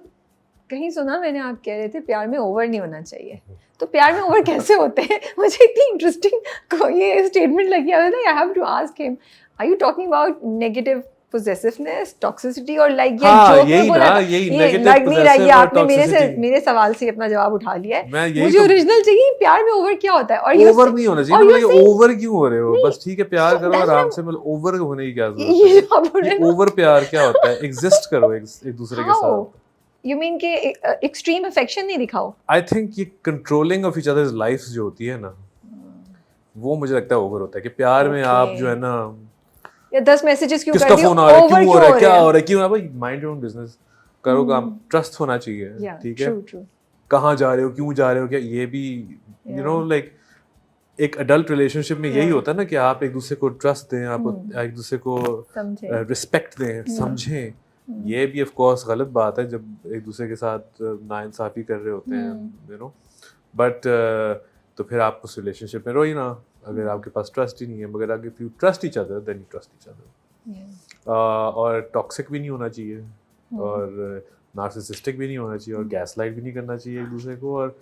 कहीं सुना मैंने आप कह रहे थे प्यार में ओवर नहीं होना चाहिए, तो प्यार में ओवर कैसे होते हैं? मुझे इतनी इंटरेस्टिंग ये स्टेटमेंट लगी. I have to ask him, are you talking about negative possessiveness, toxicity, और like ये हाँ, जोक में यही बोला ना, था, यही ये negative, लग नहीं रहा. ये possessive और आपने toxicity. मेरे सवाल से अपना जवाब उठा लिया है. मैं यही मुझे तो, ओरिजिनल चाहिए. प्यार में ओवर क्या होता है? और ओवर नहीं होना चाहिए. और ये you're ओवर क्यों हो रहे हो? बस ठीक है प्यार करो that's आराम what- से, मतलब ओवर होने की क्या ये जरूरत जो आप बोल है? रहे ये हैं ना, ओवर प्यार क्या होता है? एग्जिस्ट करो एक दूसरे के How? साथ. You mean कि एक्सट्रीम अफेक्शन नहीं दिखाओ? आई थिंक ये controlling of each others lifes जो होती है ना, वो मुझे लगता है ओवर होता है. कि प्यार में आप Okay. जो है ना, या 10 मैसेजेस क्यों किसका कर दिए? फोन आ रहा है, Over क्यों हो रहा है, क्या हैं? हो रहा है, क्यों? भाई माइंड योर ओन बिजनेस, करो काम. ट्रस्ट होना चाहिए. Yeah, ठीक है, true, true. कहाँ जा रहे हो, क्यों जा रहे हो, क्या ये भी यू नो लाइक एक अडल्ट रिलेशनशिप में यही होता है ना कि आप एक दूसरे को ट्रस्ट दें, आप एक दूसरे को समझे. रिस्पेक्ट दें, समझें. ये भी ऑफ कोर्स गलत बात है जब एक दूसरे के साथ नाइंसाफी कर रहे होते हैं, यू नो. बट तो फिर आप उस रिलेशनशिप में रहो ही ना अगर आपके पास ट्रस्ट ही नहीं है. मगर अगर you trust each other than you trust each other. और टॉक्सिक भी नहीं होना चाहिए, और नार्सिसिस्टिक भी नहीं होना चाहिए, और गैसलाइट भी नहीं करना चाहिए एक दूसरे को. और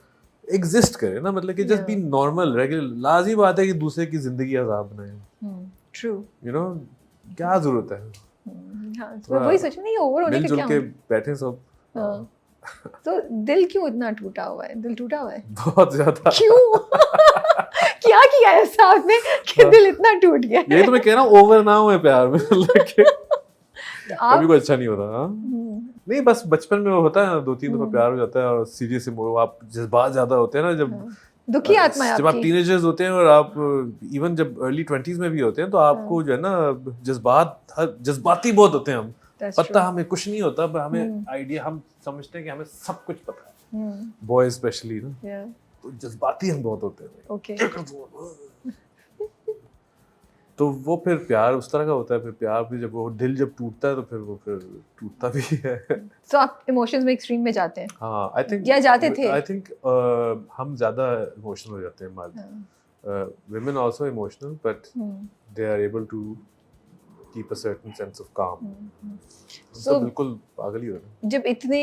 एग्जिस्ट करे ना, मतलब कि जस्ट बी नॉर्मल रेगुलर. लाजी बात है कि दूसरे की जिंदगी अजाब बनाए. ट्रू. यू नो क्या जरूरत है? हाँ, तो वही सोच नहीं, ओवर होने का मिलजुल क्या के मतलब? बैठे सब. हाँ. तो दिल क्यों इतना टूटा हुआ है? दिल टूटा हुआ है बहुत ज्यादा. क्यों? क्या किया है साहब ने कि दिल इतना टूट गया? यही तो मैं कह रहा हूँ, ओवर ना हुए प्यार में. कभी आप कोई अच्छा नहीं होता. हाँ नहीं, बस बचपन में वो होता है ना, 2-3 दफा प्यार हो जाता है और सीरियस आप जज्बात ज्यादा होते हैं ना जब दुखी आत्मा है जब आप आपकी. टीनेजर्स होते हैं और आप इवन जब अर्ली 20s में भी होते हैं तो आपको जो है ना जज्बाती बहुत होते हैं हम. That's पता true. हमें कुछ नहीं होता, पर हमें आइडिया, हम समझते हैं कि हमें सब कुछ पता है. बॉयज स्पेशली ना, Yeah. तो जज्बाती हम बहुत होते हैं. Okay. तो वो फिर प्यार उस तरह का होता है. फिर प्यार भी जब वो दिल जब टूटता है तो फिर वो फिर टूटता भी है. So आप इमोशंस में एक्सट्रीम में जाते हैं? हाँ, आई थिंक या जाते थे? आई थिंक हम ज्यादा इमोशनल हो जाते हैं मर्द. women also emotional, but they are able to keep a certain sense of calm. तो बिल्कुल पागल ही हो रहे हैं. जब इतने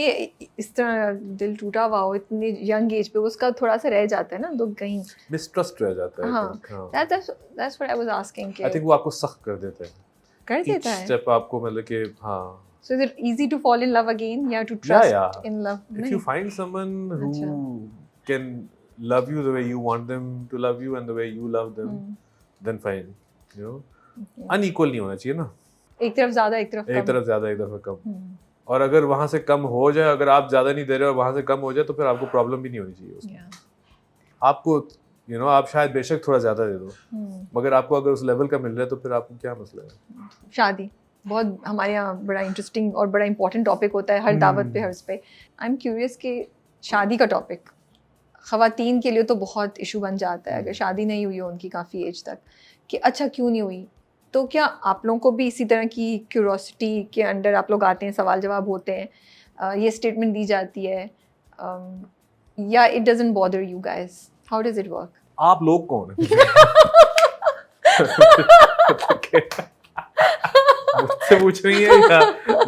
इस तरह दिल टूटा हुआ हो इतने यंग एज पे, उसका थोड़ा सा रह जाता है ना, तो कहीं मिसट्रस्ट रह जाता है. हाँ, that's what I was asking. I think वो आपको सख्त कर देता है. कर देता है. स्टेप आपको मतलब कि हाँ. So is it easy to fall in love again? You have to trust in love. If you find someone who can love you the way you want them to love you and the way you love them, then fine. You know, unequal नहीं होना चाहिए ना. एक तरफ ज्यादा एक तरफ एक तरफ ज्यादा एक तरफ कम. और अगर वहां से कम हो जाए, अगर आप ज्यादा नहीं दे रहे हो वहां से कम हो जाए, तो फिर आपको प्रॉब्लम भी नहीं होनी चाहिए उसमें. आपको यू नो आप शायद बेशक थोड़ा ज़्यादा दे दो, मगर आपको अगर उस लेवल का मिल रहा है तो फिर आपको क्या मसला है? शादी बहुत हमारे यहाँ बड़ा इंटरेस्टिंग और बड़ा इंपॉर्टेंट टॉपिक होता है हर दावत पे, हर उस पे। आई एम क्यूरियस कि शादी का टॉपिक ख़वातीन के लिए तो बहुत इशू बन जाता है अगर शादी नहीं हुई हो उनकी काफ़ी एज तक, कि अच्छा क्यों नहीं हुई। तो क्या आप लोगों को भी इसी तरह की क्यूरोसिटी के अंडर आप लोग आते हैं, सवाल जवाब होते हैं, ये स्टेटमेंट दी जाती है, या it doesn't bother you guys? How does it work? आप लोग कौन हैं? मुझसे पूछ रही है या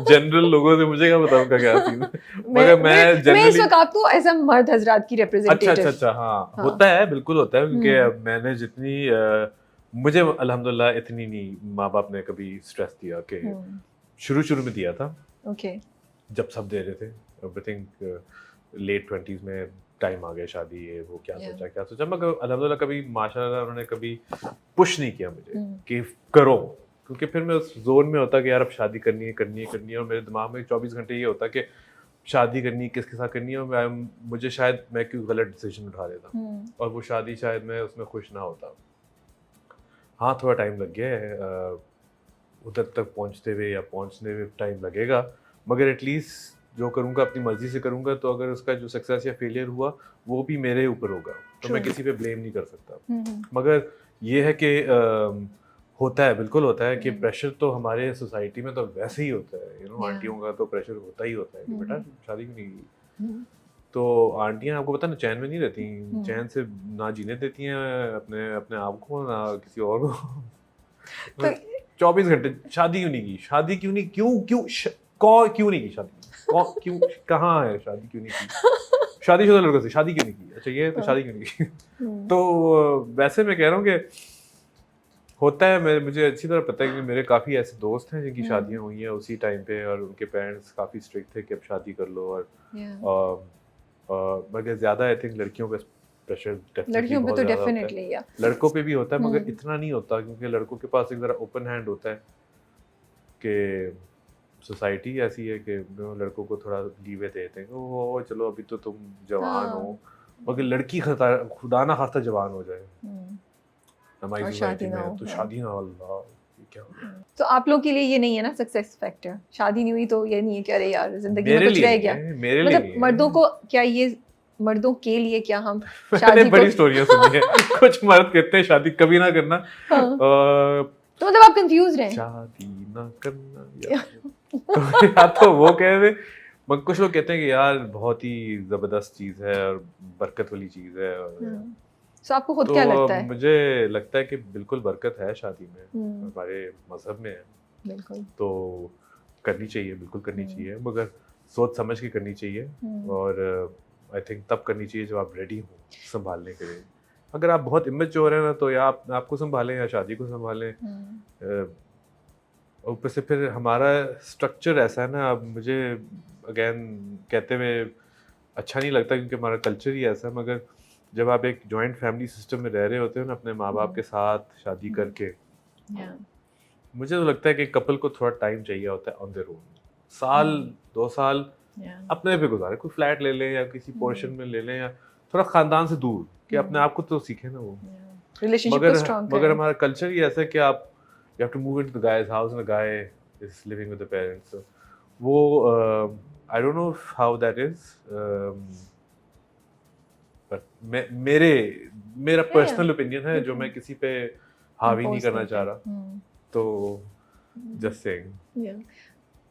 जनरल लोगों से? मुझे क्या पता उनका क्या सीन है, मगर मैं इस जनरली वक्त आपको एज अ मर्द हजरात की रिप्रेजेंटेटिव। अच्छा हाँ, होता है, बिल्कुल होता है, क्योंकि मैंने जितनी मुझे अल्हम्दुलिल्लाह इतनी नहीं माँ बाप ने कभी स्ट्रेस दिया कि शुरू में दिया था, ओके, जब सब दे रहे थे। आई थिंक लेट 20s में टाइम आ गया शादी, ये वो क्या सोचा, मगर अल्हम्दुलिल्लाह कभी माशाल्लाह उन्होंने कभी पुश नहीं किया मुझे कि करो, क्योंकि फिर मैं उस जोन में होता कि यार अब शादी करनी है, और मेरे दिमाग में 24 घंटे ये होता कि शादी करनी है, किसके साथ करनी है, और मुझे शायद मैं क्यों गलत डिसीजन उठा लेता और वो शादी शायद मैं उसमें खुश ना होता। हाँ, थोड़ा टाइम लग गया है उधर तक पहुँचते हुए, या पहुँचने में टाइम लगेगा, मगर एटलीस्ट जो करूँगा अपनी मर्जी से करूँगा, तो अगर उसका जो सक्सेस या फेलियर हुआ वो भी मेरे ऊपर होगा, तो मैं किसी पे ब्लेम नहीं कर सकता। मगर ये है कि होता है, बिल्कुल होता है कि प्रेशर तो हमारे सोसाइटी में तो वैसे ही होता है, यू नो आंटियों का तो प्रेशर होता ही होता है कि बेटा शादी क्यों नहीं की। तो आंटियां आपको पता ना चैन में नहीं रहती, चैन से ना जीने देती हैं अपने आप को, ना किसी और को। 24 घंटे शादी क्यों नहीं की, शादी क्यों नहीं, क्यों नहीं की शादी, क्यों, कहाँ है शादी क्यों नहीं की, शादीशुदा लड़कों से शादी क्यों नहीं की, अच्छा ये तो शादी क्यों नहीं की। तो वैसे मैं कह रहा हूँ कि होता है, मुझे अच्छी तरह पता है कि मेरे काफ़ी ऐसे दोस्त हैं जिनकी शादियां हुई हैं उसी टाइम पे, और उनके पेरेंट्स काफ़ी स्ट्रिक्ट थे कि अब शादी कर लो, और मगर ज़्यादा आई थिंक लड़कियों पे प्रेशर लड़कियों पे तो डेफिनेटली, या लड़कों पे भी होता है, मगर इतना नहीं होता, क्योंकि लड़कों के पास एक ज़रा ओपन हैंड होता है कि सोसाइटी ऐसी है कि लड़कों को थोड़ा लीवे देते हैं, ओ चलो अभी तो तुम जवान हो, मगर लड़की खुदा ना खास्ता जवान हो जाए और शादी ना हो, तो शादी ना, अल्लाह क्या हो। तो आप लोग के लिए ये नहीं है ना सक्सेस फैक्टर, शादी नहीं हुई तो ये नहीं है कि अरे यार जिंदगी में कुछ रह गया, मतलब मर्दों को क्या ये, मर्दों के लिए क्या हम शादी बड़ी स्टोरियां सुनी है कुछ मर्द कहते हैं शादी कभी ना करना, तो मतलब आप कंफ्यूज रहे शादी ना करना या तो वो कह रहे, मगर कुछ लोग कहते हैं कि यार बहुत ही जबरदस्त चीज है और बरकत वाली चीज है, और तो आपको खुद क्या लगता है? मुझे लगता है कि बिल्कुल बरकत है शादी में, हमारे मजहब में है, बिल्कुल, तो करनी चाहिए, बिल्कुल करनी चाहिए, मगर सोच समझ के करनी चाहिए, और आई थिंक तब करनी चाहिए जब आप रेडी हो संभालने के लिए। अगर आप बहुत इमेच्योर हैं ना, तो या आप आपको संभालें या शादी को संभालें, ऊपर से फिर हमारा स्ट्रक्चर ऐसा है ना, अब मुझे अगेन कहते हुए अच्छा नहीं लगता क्योंकि हमारा कल्चर ही ऐसा है, मगर जब आप एक जॉइंट फैमिली सिस्टम में रह रहे होते हो ना अपने माँ बाप के साथ शादी करके, मुझे तो लगता है कि कपल को थोड़ा टाइम चाहिए होता है ऑन देयर ओन, साल 2 साल अपने पे गुजारे, कोई फ्लैट ले लें या किसी पोर्शन में ले लें, या थोड़ा खानदान से दूर, कि अपने आप को तो सीखे ना वो रिलेशनशिप को स्ट्रांग मगर हमारा कल्चर ही ऐसा है कि आप you have to move into the guys house and the guy is living with the parents, वो I don't know how that is, मेरा पर्सनल ओपिनियन है जो मैं किसी पे हावी नहीं करना चाह रहा, तो just saying.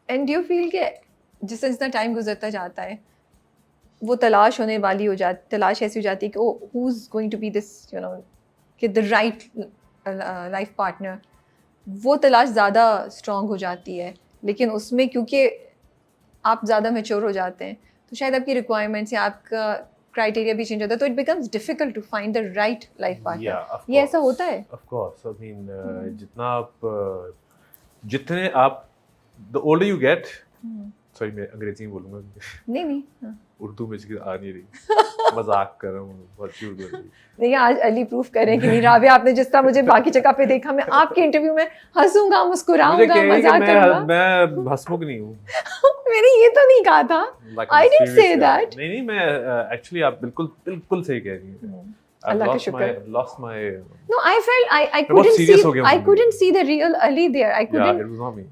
And do you feel कि जिस जितना टाइम गुजरता जाता है वो तलाश होने वाली हो जाती, तलाश ऐसी हो जाती है कि oh who is going to be this, you know, कि द राइट लाइफ पार्टनर, वो तलाश ज़्यादा स्ट्रॉन्ग हो जाती है, लेकिन उसमें क्योंकि आप ज़्यादा मैच्योर हो जाते हैं तो शायद आपकी रिक्वायरमेंट्स या आपका क्राइटेरिया भी चेंज होता है, तो it becomes difficult to find the right life partner. ये ऐसा होता है? ऑफ कोर्स, आई मीन जितने आप the older you get, sorry मैं अंग्रेजी में बोलूँगा, नहीं उर्दू में आ नहीं रही, मजाक कर रहा हूँ, बहुत क्यूट हो रही। देखिए आज अली प्रूफ करें कि नहीं राबिया, आपने जिस तरह मुझे बाकी जगह पे देखा, मैं आपके इंटरव्यू में हंसूंगा, मुस्कुराऊंगा, मजाक करूंगा, मैं हंसमुख नहीं हूँ मैंने ये तो नहीं कहा था, I didn't say that। नहीं मैं एक्चुअली आप बिल्कुल सही कह रही हैं, I've अल्लाह का lost my No, I felt I मैं बहुत couldn't serious हो see गया हूँ I जिंदगी couldn't में। see the real Ali there. I Yeah, couldn't it was not me.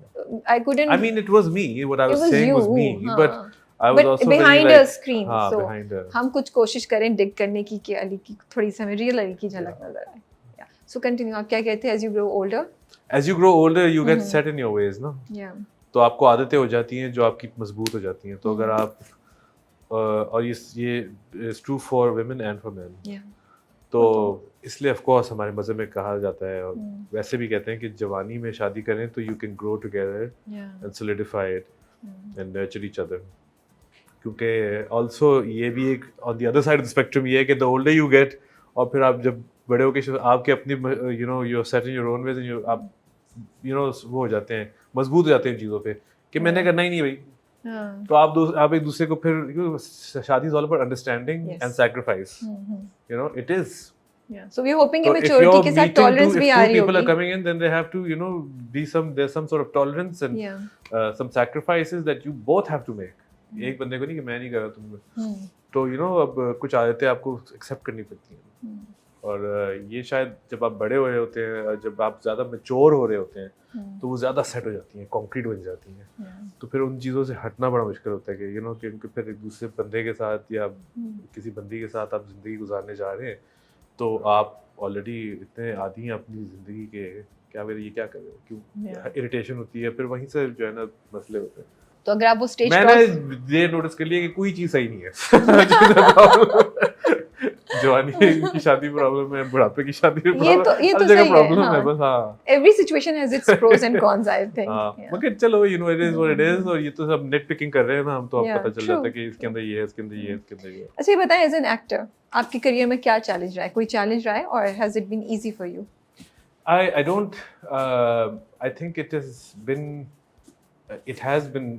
I couldn't. I mean, it was me. What I It was was saying you. was me, हाँ. but I was But also very behind like, a screen. हाँ, So behind a. हम कुछ कोशिश करें dig करने की कि अली की थोड़ी सी हमें real अली की झलक नजर आए. Yeah. So continue. आप क्या कहते हैं as you grow older? As you grow older, you get set in your ways, ना? Yeah. तो आपको आदतें हो जाती हैं जो आपकी मजबूत हो जाती हैं। तो अगर आप और ये is true for women and for men. Yeah. तो इसलिए ऑफ कोर्स हमारे मज़हब में कहा जाता है और वैसे भी कहते हैं कि जवानी में शादी करें तो you can grow together and solidify it and nurture each other. क्योंकि ऑल्सो ये भी एक on the other side of the spectrum ये है कि द ओल्डर यू गेट और फिर आप जब बड़े हो के आपके अपनी you know you are set in your own ways and आप यू नो वो हो जाते हैं, मजबूत हो जाते हैं चीज़ों पे कि मैंने करना ही नहीं भाई। तो आप एक दूसरे को फिर शादी is all about understanding and sacrifice, you know it is. Yeah. So we're hoping कि So if maturity you're के साथ meeting tolerance two, भी if आ two रही people are होगी. coming in, then they have to, you know, there's some sort of tolerance and some sacrifices that you both have to make. एक बंदे को नहीं कि मैं नहीं कर रहा तुम, तो you know अब कुछ आदतें आपको accept करनी पड़ती हैं। और ये शायद जब आप बड़े हो रहे होते हैं, जब आप ज़्यादा मैच्योर हो रहे होते हैं, तो वो ज़्यादा सेट हो जाती हैं, कॉन्क्रीट बन जाती हैं। तो फिर उन चीज़ों से हटना बड़ा मुश्किल होता है कि यू नो कि उनके फिर एक दूसरे बंदे के साथ या किसी बंदी के साथ आप ज़िंदगी गुजारने जा रहे हैं, तो आप ऑलरेडी इतने आदी हैं अपनी ज़िंदगी के, क्या मेरे ये क्या कर रहे हो, क्यों इरिटेशन होती है, फिर वहीं से जो है ना मसले होते हैं। तो अगर आप वो स्टेज मैंने ये नोटिस कर लिया कि कोई चीज़ सही नहीं है। जवानी की शादी प्रॉब्लम है, बुढ़ापे की शादी प्रॉब्लम, ये तो हर जगह सही प्रॉब्लम है, है बस। हाँ, every situation has its pros and cons, I think. मगर चलो you know it is what it is, और ये तो सब नेट पिकिंग कर रहे हैं ना हम, तो अब पता चल जाता है कि इसके अंदर ये है, इसके अंदर ये है, इसके अंदर ये है। अच्छा ये बताएं, एज एन एक्टर आपके करियर में क्या चैलेंज रहा है? कोई चैलेंज रहा है और has it been easy for you? I don't I think it has been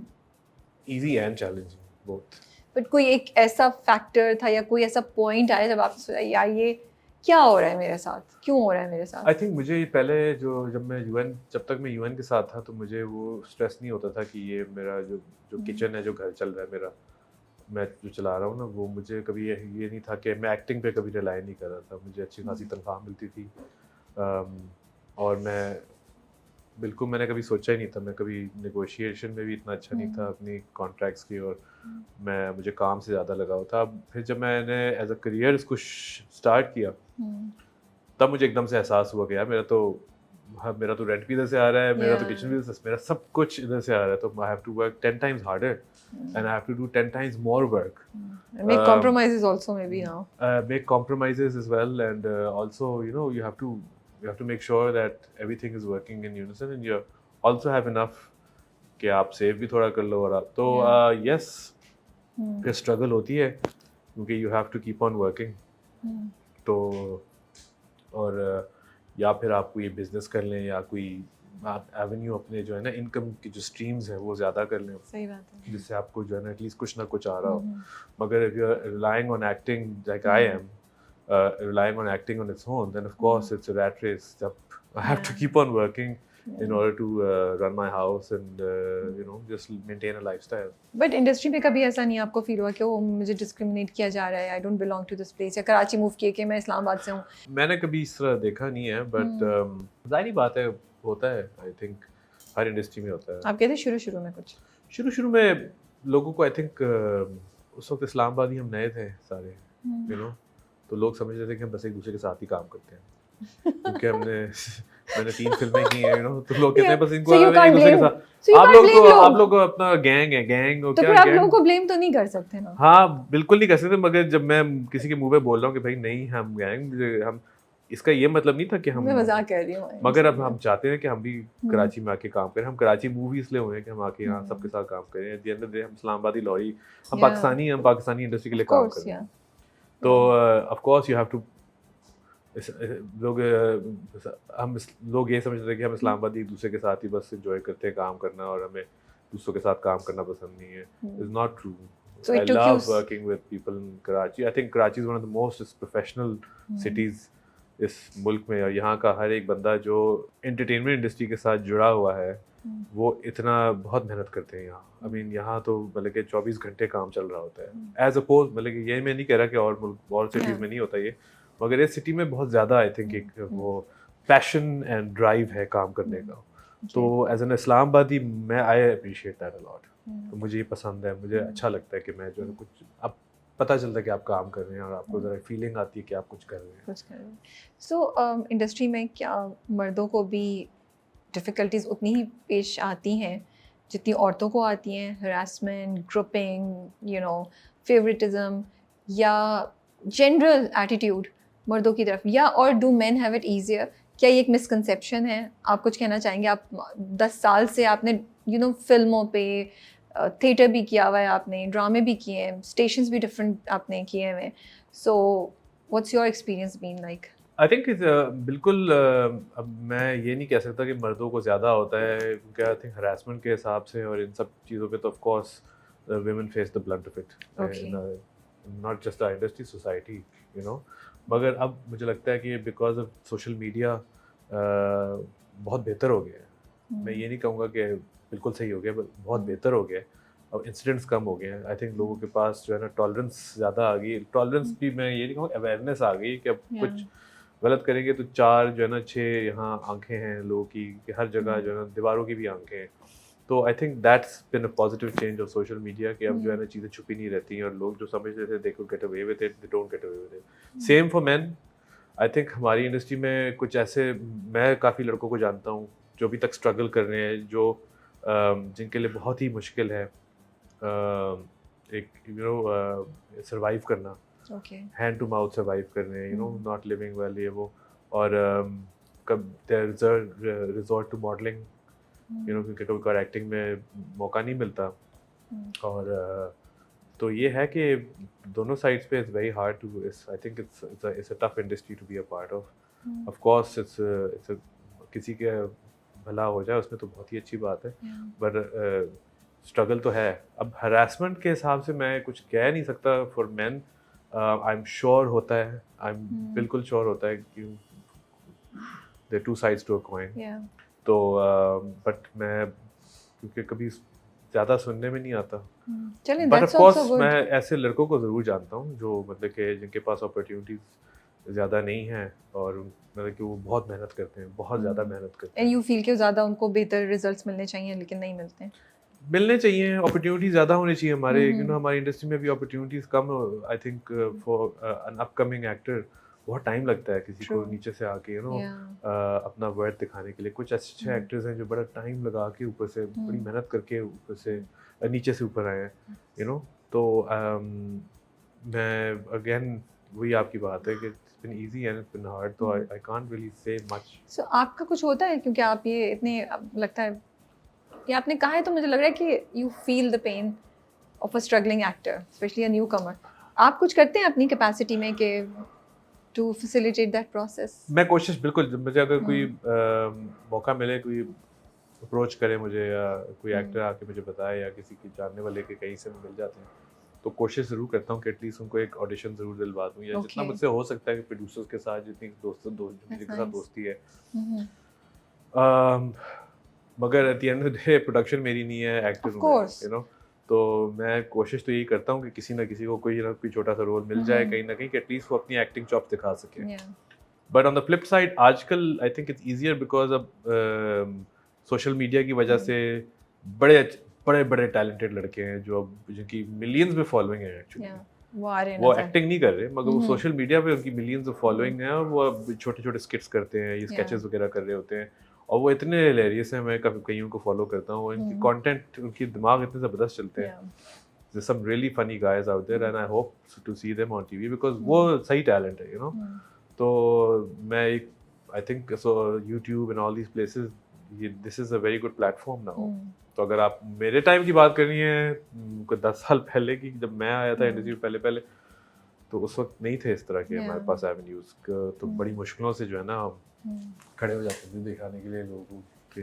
easy and challenging both. But कोई एक ऐसा फैक्टर था या कोई ऐसा पॉइंट आया जब आपने सोचा यार ये क्या हो रहा है मेरे साथ, क्यों हो रहा है मेरे साथ? आई थिंक मुझे पहले जब तक मैं यूएन के साथ था, तो मुझे वो स्ट्रेस नहीं होता था कि ये मेरा जो किचन है, जो घर चल रहा है मेरा, मैं जो चला रहा हूँ ना, वो मुझे कभी ये नहीं था कि मैं एक्टिंग पे कभी रिलाई नहीं कर रहा था। मुझे अच्छी खासी तनख्वाह मिलती थी, और मैंने कभी सोचा ही नहीं था, मैं कभी नेगोशिएशन में भी इतना अच्छा नहीं था अपनी कॉन्ट्रैक्ट्स की, और मुझे काम से ज़्यादा लगाव था। फिर जब मैंने एज अ करियर इसको स्टार्ट किया, तब मुझे एकदम से एहसास हुआ कि यार मेरा तो रेंट भी इधर से आ रहा है, मेरा तो किचन भी इधर से, मेरा सब कुछ इधर से आ रहा है, तो I have to work 10 times harder and I have to do 10 times more work. Make compromises also maybe now. Make compromises as well, and also you know you have to make sure that everything is working in unison, and you also have enough कि आप सेव भी थोड़ा कर लो, और आप तो yes फिर स्ट्रगल होती है क्योंकि you have to keep on working. तो और या फिर आप कोई बिजनेस कर लें, या कोई आप एवेन्यू अपने जो है ना इनकम की जो स्ट्रीम्स हैं वो ज़्यादा कर लें, सही बात है, जिससे आपको जो है ना एटलीस्ट कुछ ना कुछ आ रहा हो। मगर if you are relying on acting like I am, relying on acting on its own, then of course it's a rat race. I have to keep on working in order to run my house and you know just maintain a lifestyle. But industry में कभी ऐसा नहीं आपको फील हुआ कि वो मुझे डिस्क्रिमिनेट किया जा रहा है, I don't belong to this place, या कराची मूव किए कि मैं इस्लामाबाद से हूँ? मैंने कभी इस तरह देखा नहीं है, बट जाहिर बात है होता है, आई थिंक हर इंडस्ट्री में होता है। आप कहते शुरू में कुछ शुरू में लोगों को आई थिंक उस वक्त इस्लामाबाद ही हम नए थे सारे, यू नो, तो लोग समझ रहे थे कि हम बस एक दूसरे के साथ ही काम करते हैं क्योंकि मैंने 3 फिल्में की हैं, यू नो, तो लोग कहते हैं बस इनको एक दूसरे के साथ, आप लोग को अपना गैंग है, गैंग हो, तो क्या फिर आप गैंग? लोगों को ब्लेम तो नहीं कर सकते ना? हाँ बिल्कुल नहीं कर सकते, मगर जब मैं किसी के मुंह पे बोल रहा हूँ कि भाई नहीं हम गैंग, हम इसका ये मतलब नहीं था कि हम, मैं मजाक कर रही हूँ, मगर अब हम चाहते हैं कि हम भी कराची में आके काम करें। हम कराची मूवी इसलिए हुए हैं कि हम आके यहाँ सबके साथ काम करें। At the end of the day हम इस्लामाबादी लॉरी, हम पाकिस्तानी इंडस्ट्री के लिए काम कर रहे हैं। तो of course you have to, लोग ये समझते हैं कि हम इस्लामाबादी एक दूसरे के साथ ही बस एंजॉय करते हैं काम करना, और हमें दूसरों के साथ काम करना पसंद नहीं है। It's not true. I love working with people in Karachi. I think Karachi is one of the most professional cities इस मुल्क में, और यहाँ का हर एक बंदा जो एंटरटेनमेंट इंडस्ट्री के साथ जुड़ा हुआ है वो इतना बहुत मेहनत करते हैं यहाँ। आई मीन यहाँ तो मतलब कि 24 घंटे काम चल रहा होता है, एज अपोज, मतलब कि ये मैं नहीं कह रहा कि और मुल्क और सिटीज़ में नहीं होता ये, मगर इस सिटी में बहुत ज़्यादा आई थिंक एक वो पैशन एंड ड्राइव है काम करने का। तो एज एन इस्लामाबादी मैं I appreciate that a lot. तो मुझे ये पसंद है, मुझे अच्छा लगता है कि मैं जो है कुछ अब पता चलता है कि आप काम कर रहे हैं और आपको ज़रा फीलिंग आती है कि आप कुछ कर रहे हैं। सो इंडस्ट्री में क्या मर्दों को भी डिफ़िकल्टीज उतनी ही पेश आती हैं जितनी औरतों को आती हैं? हरासमेंट, ग्रुपिंग, फेवरेटिज्म, या जनरल एटीट्यूड मर्दों की तरफ, या और do men have it easier? क्या ये एक मिसकंसेप्शन है? आप कुछ कहना चाहेंगे? आप 10 साल से आपने फिल्मों पे थिएटर भी किया हुआ है, आपने ड्रामे भी किए हैं, स्टेशंस भी डिफरेंट आपने किए हुए हैं, so what's your experience been like? I think बिल्कुल अब मैं ये नहीं कह सकता कि मर्दों को ज़्यादा होता है, क्योंकि आई थिंक हरासमेंट के हिसाब से और इन सब चीज़ों पे तो of course women face the brunt of it Okay. not just our industry, society, मगर अब मुझे लगता है कि बिकॉज ऑफ सोशल मीडिया बहुत बेहतर हो गया है। मैं ये नहीं कहूँगा कि बिल्कुल सही हो गया, बट बहुत बेहतर हो गया है। अब इंसिडेंट्स कम हो गए हैं। आई थिंक लोगों के पास जो है ना टॉलरेंस ज़्यादा आ गई। टॉलरेंस भी मैं ये नहीं कहूँगा, अवेयरनेस आ गई कि अब कुछ गलत करेंगे तो 4 जो है ना 6 यहाँ आंखें हैं लोगों की, कि हर जगह जो है ना दीवारों की भी आंखें हैं। तो I think that's bin a positive change of social media कि अब जो है ना चीज़ें छुपी नहीं रहती हैं और लोग जो समझते थे they could get away with it, they don't get away with it. Same for main. I think हमारी इंडस्ट्री में कुछ ऐसे, मैं काफ़ी लड़कों को जानता हूँ जो अभी तक स्ट्रगल कर रहे हैं, जो जिनके लिए बहुत ही मुश्किल है एक सर्वाइव करना, हैंड टू माउथ सर्वाइव कर रहे हैं, नॉट लिविंग वेल, ये वो। और कब देयर रिजॉर्ट टू मॉडलिंग, क्योंकि कभी कभार एक्टिंग में मौका नहीं मिलता। और तो ये है कि दोनों साइड्स पे it's very hard to, I think it's a tough industry to be a part of. Of course it's किसी के भला हो जाए उसमें तो बहुत ही अच्छी बात है, पर स्ट्रगल तो है। अब हरासमेंट के हिसाब से मैं कुछ कह नहीं सकता for man. I am sure होता है, आई एम बिल्कुल श्योर होता है कि there two sides to a coin. तो बट मैं क्योंकि कभी ज़्यादा सुनने में नहीं आता, बट ऑफ कोर्स मैं ऐसे लड़कों को ज़रूर जानता हूँ जो मतलब कि जिनके पास अपॉर्चुनिटीज़ ज़्यादा नहीं हैं और मतलब कि वो बहुत मेहनत करते हैं, बहुत ज़्यादा मेहनत करते हैं। एंड यू फील कि ज़्यादा उनको बेहतर रिजल्ट्स मिलने चाहिए लेकिन नहीं मिलते? मिलने चाहिए, अपॉर्चुनिटी ज़्यादा होनी चाहिए हमारे, हमारी इंडस्ट्री में भी opportunities come. I think for an upcoming actor बहुत टाइम लगता है किसी को नीचे से आके अपना वर्थ दिखाने के लिए। कुछ अच्छे एक्टर्स हैं जो बड़ा टाइम लगा के ऊपर से बड़ी मेहनत करके ऊपर से नीचे से ऊपर आए हैं, तो मैं अगेन वही आपकी बात है कि it's been easy and it's been hard, तो I can't really say much. So आपका कुछ होता है, क्योंकि आप ये इतने लगता है कि आपने कहा है, तो मुझे लग रहा है कि you feel the pain of a struggling actor, especially a newcomer. आप कुछ करते हैं अपनी कैपेसिटी में कि टू फैसिलिटेट दैट प्रोसेस? मैं कोशिश बिल्कुल, मुझे अगर कोई मौका मिले, कोई अप्रोच करे मुझे या कोई एक्टर आके मुझे बताए या किसी की जानने वाले के कहीं से मिल जाते हैं, तो कोशिश ज़रूर करता हूँ कि एटलीस्ट उनको एक ऑडिशन ज़रूर दिलवा दूँ, या जितना मुझसे हो सकता है कि प्रोड्यूसर्स के साथ जितनी जिनके साथ दोस्ती है। मगर at the end of the day production मेरी नहीं है, एक्टर हूँ, तो मैं कोशिश तो यही करता हूँ कि किसी ना किसी को कोई ना कोई छोटा सा रोल मिल जाए कहीं ना कहीं, कि एटलीस्ट वो अपनी एक्टिंग चॉप दिखा सके। But on the flip side आजकल I think it's easier because अब सोशल मीडिया की वजह से बड़े बड़े टैलेंटेड लड़के हैं जो अब जिनकी मिलियंस में फॉलोइंग है एक्चुअली। वो एक्टिंग नहीं कर रहे मगर वो सोशल मीडिया पे उनकी मिलियंस ऑफ फॉलोइंग है, और वो अब छोटे छोटे स्किट्स करते हैं, ये स्केचेस वगैरह कर रहे होते हैं, और वो इतने हिलेरियस हैं। मैं कईयों को फॉलो करता हूँ, इनकी कंटेंट, उनकी दिमाग इतने ज़बरदस्त चलते हैं। There's some really funny guys out there and I hope to see them on TV because वो सही टैलेंट है, तो मैं एक I think so YouTube and all these places, this is a very good platform now। तो अगर आप मेरे टाइम की बात करनी है, 10 साल पहले की, जब मैं आया था इंडस्ट्री पहले तो उस वक्त नहीं थे इस तरह के हमारे पास एवेन्यूज, तो बड़ी मुश्किलों से जो है ना हम खड़े हो जाते थे दिखाने के लिए लोगों के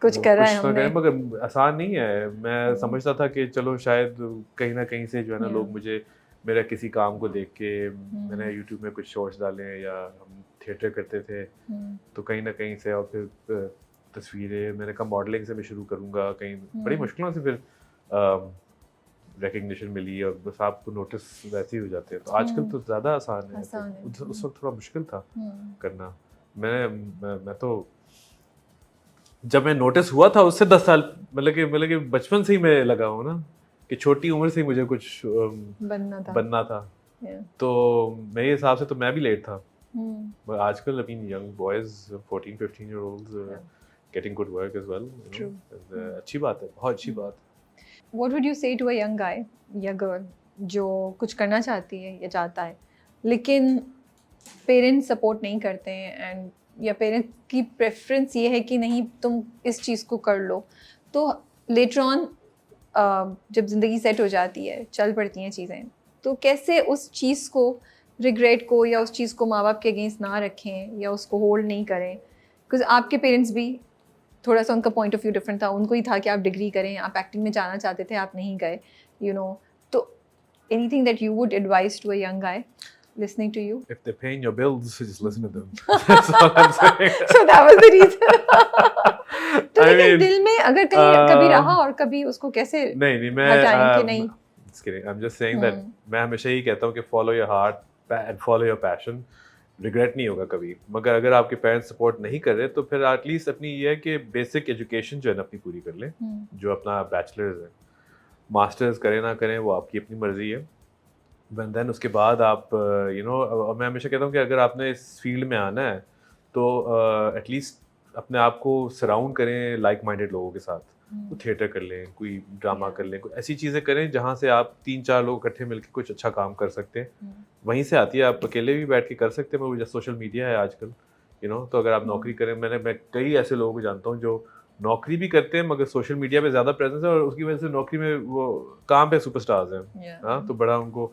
कुछ कर रहे हैं हमने, मगर आसान नहीं है। मैं समझता था कि चलो शायद कहीं ना कहीं से जो है ना लोग मुझे मेरा किसी काम को देख के, मैंने यूट्यूब में कुछ शॉर्ट्स डाले या हम थिएटर करते थे तो कहीं ना कहीं से, और फिर तस्वीरें मैंने कहा मॉडलिंग से मैं शुरू करूँगा, कहीं बड़ी मुश्किलों से फिर रिकग्निशन मिली और बस आपको नोटिस वैसे ही हो जाते हैं। तो आजकल तो ज़्यादा आसान है, उस वक्त थोड़ा मुश्किल था करना। मैं तो जब मैं नोटिस हुआ था उससे 10 साल मतलब कि बचपन से ही मैं लगा हूँ ना कि छोटी उम्र से ही मुझे कुछ बनना था। तो मेरे हिसाब से तो मैं भी लेट था। But आजकल young boys 14-15 year olds getting good work as well, you know, and, अच्छी बात है, बहुत अच्छी बात है। What would you say to a young guy या girl जो कुछ करना चाहती है या चाहता है लेकिन पेरेंट्स सपोर्ट नहीं करते हैं एंड या पेरेंट्स की प्रेफरेंस ये है कि नहीं तुम इस चीज़ को कर लो, तो लेटर ऑन जब ज़िंदगी सेट हो जाती है, चल पड़ती हैं चीज़ें, तो कैसे उस चीज़ को, रिग्रेट को या उस चीज़ को माँ बाप के अगेंस्ट ना रखें या उसको होल्ड नहीं करें? बिकॉज आपके पेरेंट्स भी थोड़ा सा उनका पॉइंट ऑफ व्यू डिफरेंट था, उनको ही था कि आप डिग्री करें, आप एक्टिंग में जाना चाहते थे, आप नहीं गए, यू नो। तो anything that you would advise to a young guy listening to you? If they're paying your bills, just listen to them. That's all I'm saying. So that was the reason. तो लेकिन दिल में अगर कहीं कभी रहा और कभी उसको कैसे नहीं मैं हटाएं कि नहीं? Just kidding. I'm just saying that मैं हमेशा ही कहता हूँ कि follow your heart and follow your passion. Regret नहीं होगा कभी। मगर अगर आपके पेरेंट्स सपोर्ट नहीं कर रहे तो फिर एटलीस्ट अपनी ये है कि बेसिक एजुकेशन जो है ना अपनी पूरी कर लें। जो अपना बैचलर्स है, मास्टर्स करें ना करें वो आपकी अपनी मर्जी है। देन उसके बाद आप मैं हमेशा कहता हूँ कि अगर आपने इस फील्ड में आना है तो एटलीस्ट अपने आप को सराउंड करें लाइक माइंडेड लोगों के साथ। तो थिएटर कर लें, कोई ड्रामा कर लें, कोई ऐसी चीज़ें करें जहाँ से आप 3-4 लोग इकट्ठे मिलकर कुछ अच्छा काम कर सकते हैं। वहीं से आती है, आप अकेले भी बैठ के कर सकते हैं, मगर सोशल मीडिया है आजकल, तो अगर आप नौकरी करें, मैं कई ऐसे लोगों को जानता हूँ जो नौकरी भी करते हैं मगर सोशल मीडिया पे ज़्यादा प्रेजेंस है और उसकी वजह से नौकरी में वो काम पे सुपरस्टार्स हैं। हाँ, तो बड़ा उनको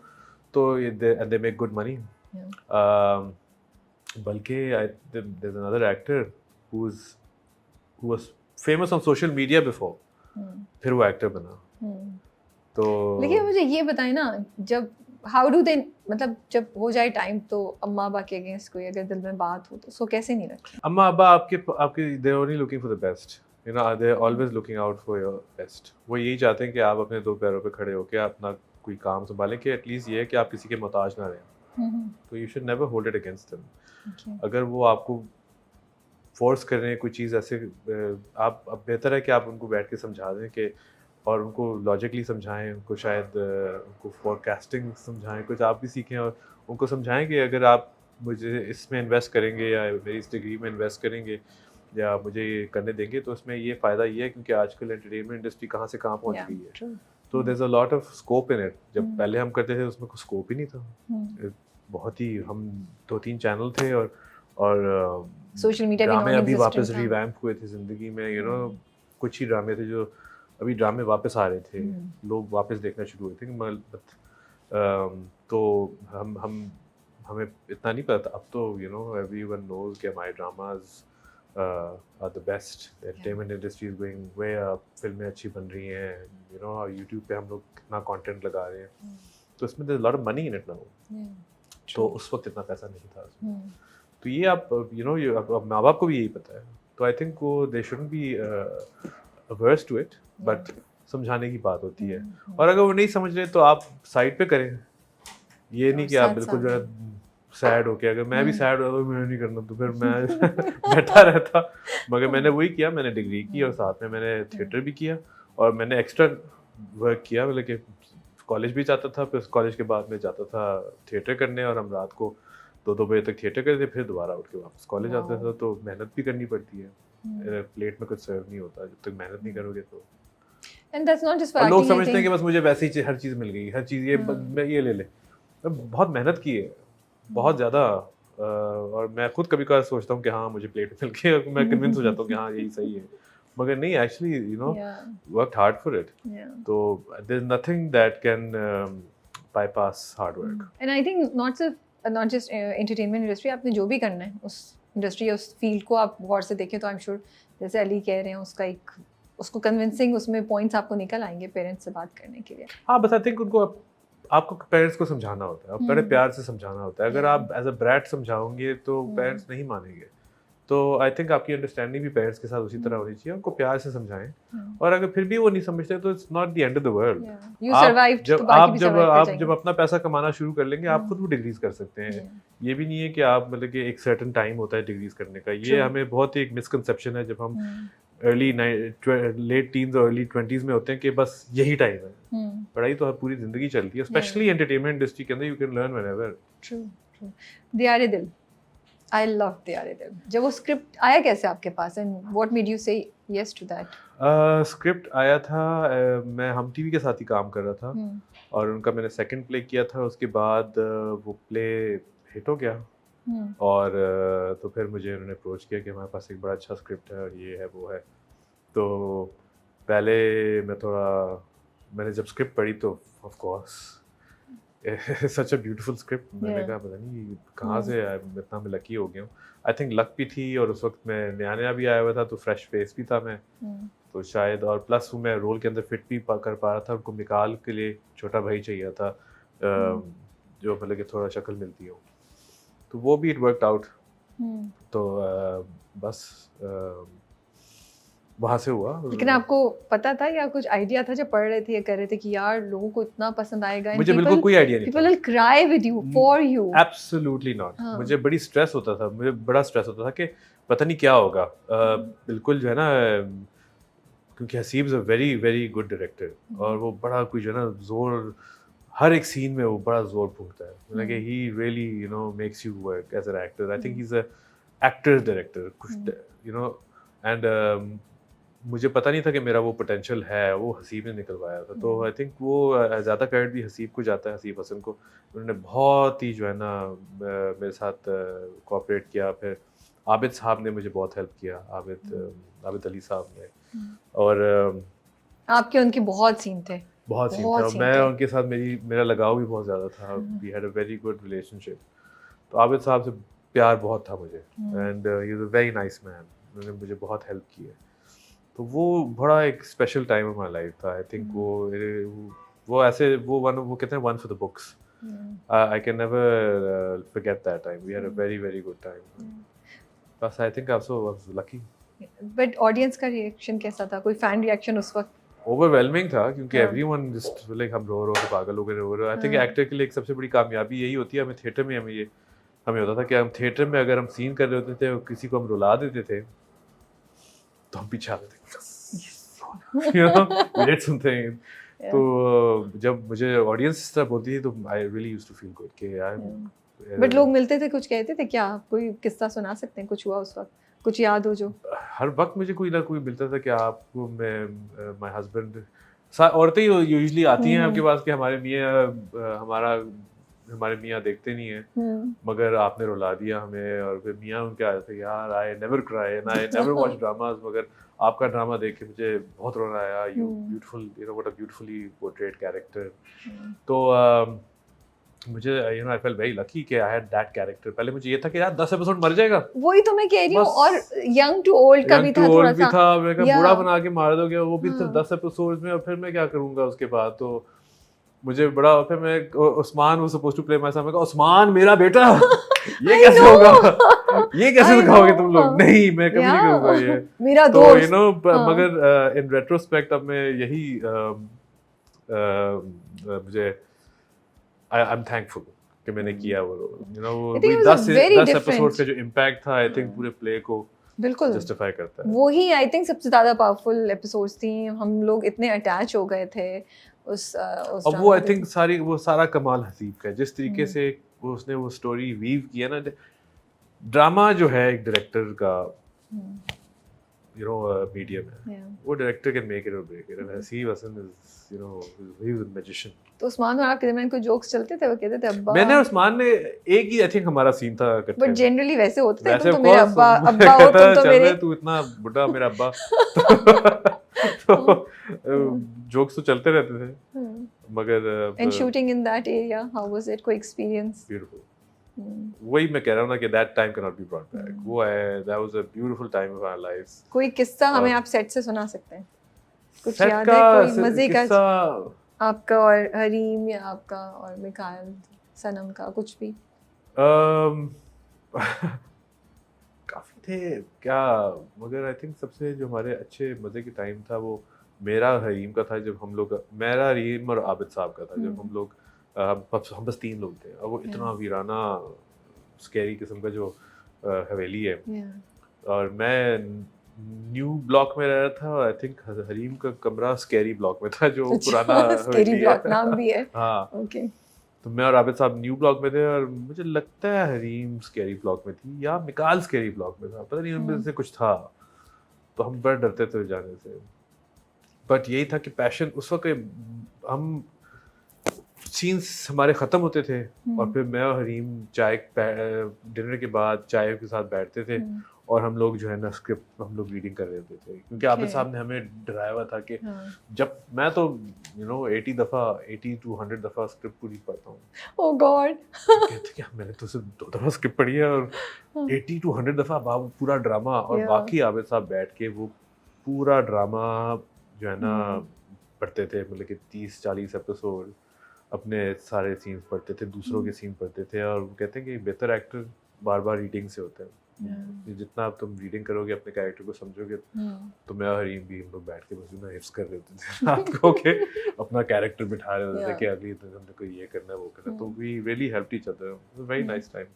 तो दे मेक गुड मनी। बल्कि there is another actor who was famous on social media before, फिर वो एक्टर बना। तो लेकिन मुझे ये बताएं ना, जब हाउ डू दे, मतलब जब हो जाए टाइम तो अम्मा अब्बा के अगेंस्ट कोई अगर दिल में बात हो तो उसको कैसे नहीं रखें? अम्मा अब्बा आपके they are only looking for the best, they are always looking out for your best. वो यही चाहते हैं कि आप अपने 2 पैरों पे खड़े होकर अपना कोई काम संभालें, कि एटलीस्ट ये है कि आप किसी के मोहताज ना रहें। तो you should never hold it against them. अगर वो आपको फोर्स कर रहे हैं कोई चीज़ ऐसे, आप अब बेहतर है कि आप उनको बैठ के समझा दें कि, और उनको लॉजिकली समझाएं, उनको शायद उनको फोरकास्टिंग समझाएं, कुछ आप भी सीखें और उनको समझाएं कि अगर आप मुझे इसमें इन्वेस्ट करेंगे या मेरी इस डिग्री में इन्वेस्ट करेंगे या मुझे ये करने देंगे तो उसमें ये फ़ायदा ये है क्योंकि आजकल एंटरटेनमेंट इंडस्ट्री कहाँ से कहाँ पहुँच गई है। तो there is a lot of scope in it. जब पहले हम करते थे उसमें कोई स्कोप ही नहीं था। बहुत ही, हम 2-3 चैनल थे और सोशल मीडिया ड्रामे अभी वापस रिवैम्प हुए थे ज़िंदगी में, कुछ ही ड्रामे थे जो अभी ड्रामे वापस आ रहे थे, लोग वापस देखना शुरू हुए थे। तो हमें इतना नहीं पता, अब तो एवरीवन नोज कि हमारे dramas are the best, entertainment industry is going way up, फिल्में अच्छी बन रही हैं, यूट्यूब पे हम लोग कितना कंटेंट लगा रहे हैं, तो इसमें there is lot of money in it now. तो उस वक्त इतना पैसा नहीं था। तो ये आप अब माँ बाप को भी यही पता है, तो आई थिंक वो they shouldn't be averse to it, but समझाने की बात होती है। और अगर वो नहीं समझ रहे तो आप साइड पे करें, ये नहीं कि आप बिल्कुल जो है सैड हो के, अगर मैं भी सैड हो तो मैंने नहीं करना तो फिर मैं बैठा रहता। मगर मैंने वही किया, मैंने डिग्री की और साथ में मैंने थिएटर भी किया और मैंने एक्स्ट्रा वर्क किया, मतलब कि कॉलेज भी जाता था, फिर कॉलेज के बाद में जाता था थिएटर करने और हम रात को 2-2 बजे तक थिएटर करते, फिर दोबारा उठ के वापस कॉलेज आते थे। तो मेहनत भी करनी पड़ती है, प्लेट में कुछ सर्व नहीं होता जब तक मेहनत नहीं करोगे तो। And that's not just for acting, लोग समझते हैं कि बस मुझे वैसे ही हर चीज़ मिल गई, हर चीज़ ये ले ले। बहुत मेहनत की है, बहुत ज़्यादा, और मैं खुद कभी कभार सोचता हूँ कि हाँ मुझे प्लेट मिल गई और मैं कन्विंस हो जाता हूँ कि हाँ यही सही है, मगर नहीं, actually worked hard for it. तो there is nothing that can bypass hard work. And I think not just entertainment industry, आपने जो भी करना है उस इंडस्ट्री, उस फील्ड को आप गौर से देखें तो आई एम श्योर जैसे अली कह रहे हैं उसको कन्विंसिंग उसमें पॉइंट्स आपको निकल आएंगे पेरेंट्स से बात करने के लिए। हाँ, बस आई थिंक उनको आपको पेरेंट्स को समझाना होता है, बड़े प्यार से समझाना होता है। अगर आप एज अ ब्रैट समझाओगे तो पेरेंट्स नहीं मानेंगे, तो आई थिंक आपकी अंडरस्टैंडिंग भी पेरेंट्स के साथ उसी तरह होनी चाहिए, उनको प्यार से समझाएं। और अगर फिर भी वो नहीं समझते तो it's not the end of the world. You survived, तो बाकी भी survive कर आप जाएंगे। जब अपना पैसा कमाना शुरू कर लेंगे आप खुद वो डिग्रीज कर सकते हैं। ये भी नहीं है कि आप मतलब कि एक सर्टेन टाइम होता है डिग्रीज करने का, ये हमें बहुत ही एक मिसकंसेप्शन है जब हम लेट टीन्स और अर्ली 20s में होते हैं कि बस यही टाइम है। पढ़ाई तो हर पूरी जिंदगी चलती है, स्पेशली एंटरटेनमेंट इंडस्ट्री के अंदर, you can learn whenever. True true. Diyare Dil, I love दियारे दिल। जब वो स्क्रिप्ट आया कैसे आपके पास एंड व्हाट मेड यू से यस टू दैट? स्क्रिप्ट आया था, मैं हम टीवी के साथ ही काम कर रहा था और उनका मैंने सेकंड प्ले किया था। उसके बाद वो प्ले हिट हो गया और तो फिर मुझे उन्होंने अप्रोच किया कि हमारे पास एक बड़ा अच्छा स्क्रिप्ट है और ये है वो है। तो पहले मैंने जब स्क्रिप्ट पढ़ी तो of course such a beautiful script, मैंने कहा पता नहीं कहाँ से इतना मैं लकी हो गया हूँ। आई थिंक लक भी थी और उस वक्त मैं नया भी आया हुआ था तो फ्रेश फेस भी था मैं, तो शायद, और प्लस मैं रोल के अंदर फिट भी कर पा रहा था। उनको मिकाल के लिए छोटा भाई चाहिए था जो मतलब कि थोड़ा शक्ल मिलती हो, तो वो भी इट वर्कड आउट। तो बस वहाँ से हुआ। लेकिन आपको पता था या कुछ आइडिया था जब पढ़ रहे थे या कर रहे थे कि यार लोगों को इतना पसंद आएगा? मुझे बिल्कुल कोई आइडिया नहीं था। People will cry with you, for you. Absolutely not. मुझे बड़ी स्ट्रेस होता था, मुझे बड़ा स्ट्रेस होता था कि पता नहीं क्या होगा। बिल्कुल जो है ना, क्योंकि Haseeb is a very very good director और वो बड़ा कुछ जो है ना जोर, हर एक सीन में वो बड़ा जोर फूकता है, मतलब कि he really you know makes you work as an actor. I think he is a actor director कुछ यू नो। एंड मुझे पता नहीं था कि मेरा वो पोटेंशियल है, वो हसीब ने निकलवाया था। तो आई थिंक वो ज़्यादा क्रेडिट भी हसीब को जाता है, हसीब हसन को। उन्होंने बहुत ही जो है ना मेरे साथ कोऑपरेट किया। फिर आबिद साहब ने मुझे बहुत हेल्प किया, आबिद अली साहब ने। और आपके उनके बहुत सीन थे, बहुत सीन था। मैं उनके साथ मेरा लगाव भी बहुत ज़्यादा था। We had a very good relationship. तो आबिद साहब से प्यार बहुत था मुझे and he is a very nice man. उन्होंने मुझे बहुत हेल्प की है। तो वो बड़ा एक special time of my life था। आई थिंक वो ऐसे वो कहते हैं one for the books. I can never forget that time. We had a very very good time. बस I think I was lucky. But audience का रिएक्शन कैसा था? कोई फैन रिएक्शन उस वक्त? ओवरवेलमिंग था क्योंकि एवरीवन जस्ट लाइक हम रो के पागल हो गए। आई थिंक एक्टर के लिए एक सबसे बड़ी कामयाबी यही होती है। हमें थिएटर में हमें होता था कि हम थिएटर में अगर हम सीन कर रहे होते थे और किसी को हम रुला देते थे तो हम पीछे आते थे you know, we did something. तो जब मुझे ऑडियंस इस तरह बोलती थी तो I really used to feel good कि यार। बट लोग मिलते थे, कुछ कहते थे क्या? कोई किस्सा सुना सकते हैं, कुछ हुआ उस वक्त, कुछ याद हो जो? हर वक्त मुझे कोई ना कोई मिलता था कि आपको माय हस्बैंड, औरतें यूजुअली आती हैं आपके पास कि हमारे मियाँ देखते नहीं है मगर आपने रुला दिया हमें। और फिर मियाँ उनके आए थे, यार I never cry and I never watch dramas, मगर आपका ड्रामा देख के मुझे बहुत रोना आया। You beautiful, you know what a beautifully portrayed character. तो मुझे you know I felt very lucky कि आई हैड दैट कैरेक्टर। पहले मुझे ये था कि यार 10 एपिसोड मर जाएगा, वही तो मैं कह रही हूँ। और यंग टू ओल्ड का भी था, थोड़ा सा मैंने कहा बूढ़ा बना के मार दोगे, वो भी सिर्फ 10 एपिसोड्स में, और फिर मैं क्या करूंगा उसके बाद। तो मुझे बड़ा, फिर मैं Usman was supposed to play my son, मैं कहा उस्मान मेरा बेटा ये कैसे होगा, ये कैसे दिखाओगे तुम लोग? नहीं, मैं कभी नहीं करूंगा ये मेरा तो दोस्त, यू नो। मगर इन रेट्रोस्पेक्ट अब मैं यही मुझे आई एम थैंकफुल कि मैंने किया वो रोल। यू नो 10 एपिसोड्स का जो इम्पैक्ट था आई थिंक पूरे प्ले को बिल्कुल जस्टिफाई करता है। वही आई थिंक सबसे ज्यादा पावरफुल एपिसोड्स थी। हम लोग इतने अटैच हो गए थे उस अब वो आई थिंक सारा कमाल हसीब का है, जिस तरीके से उसने वो स्टोरी वीव किया ना। ड्रामा जो है एक डायरेक्टर का यू नो मीडियम है, वो डायरेक्टर कैन मेक इट और break it. And Haseeb Hasan is you know he is a magician. तो उस्मान और आपके दरमियान कोई जोक्स चलते थे? वो कहते थे अब्बा, मैंने उस्मान ने एक ही आई थिंक हमारा सीन था इकट्ठे, बट जनरली वैसे होते थे, तुम तो मेरे अब्बा हो, तुम तो मेरे, तू इतना बुढ़ा मेरा अब्बा तो जोक्स तो चलते रहते थे। मगर and shooting in that area, how was it? कोई एक्सपीरियंस? ब्यूटीफुल। वही मैं कह रहा हूँ ना कि that time can not be brought back. वो है, that was a beautiful time of our lives. कोई किस्सा हमें आप सेट से सुना सकते हैं? कुछ याद है कोई मजे का आपका और हरीम, या आपका और मिकाइल सनम का, कुछ भी? काफ़ी थे क्या, मगर आई थिंक सबसे जो हमारे अच्छे मज़े के टाइम था वो मेरा हरीम का था, जब हम लोग, मेरा हरीम और आबिद साहब का था, जब हम लोग हम बस 3 लोग थे और वो इतना वीराना स्कैरी किस्म का जो हवेली है, और मैं न्यू ब्लॉक में रह रहा था और आई थिंक हरीम का कमरा स्कैरी ब्लॉक में था, जो पुराना स्केरी हवेली ब्लॉक है। नाम भी है। हाँ, ओके। तो मैं और आबिद साहब न्यू ब्लॉक में थे और मुझे लगता है हरीम स्कैरी ब्लॉक में थी या मिकाल स्कैरी ब्लॉक में था, पता नहीं उनमें से कुछ था। तो हम बड़े डरते थे जाने से, बट यही था कि पैशन उस वक्त, हम सीन्स हमारे ख़त्म होते थे और फिर मैं और हरीम डिनर के बाद चाय के साथ बैठते थे और हम लोग जो है ना स्क्रिप्ट हम लोग रीडिंग कर रहे होते थे, क्योंकि आबिद साहब ने हमें डराया हुआ था कि जब मैं तो 80 to 100 दफ़ा स्क्रिप्ट पूरी पढ़ता हूँ। ओह गॉड। कहते क्या, मैंने तो सिर्फ 2 दफ़ा स्क्रिप्ट पढ़ी है और 80 to 100 दफ़ा पूरा ड्रामा, और बाकी आबिद साहब बैठ के वो पूरा ड्रामा जो है ना पढ़ते थे, मतलब कि 30-40 एपिसोड अपने सारे सीन्स पढ़ते थे, दूसरों के सीन पढ़ते थे, और वो कहते हैं कि बेहतर एक्टर बार बार रीडिंग से होते हैं। जितना आप तुम रीडिंग करोगे अपने कैरेक्टर को समझोगे, तो मैं और हरीम भी हम लोग बैठ के बस ना हिफ्स कर रहे थे रात को के अपना कैरेक्टर बिठा रहे होते थे कि अगली दिन हमने को ये करना है वो करना है, तो we really helped each other, very nice time.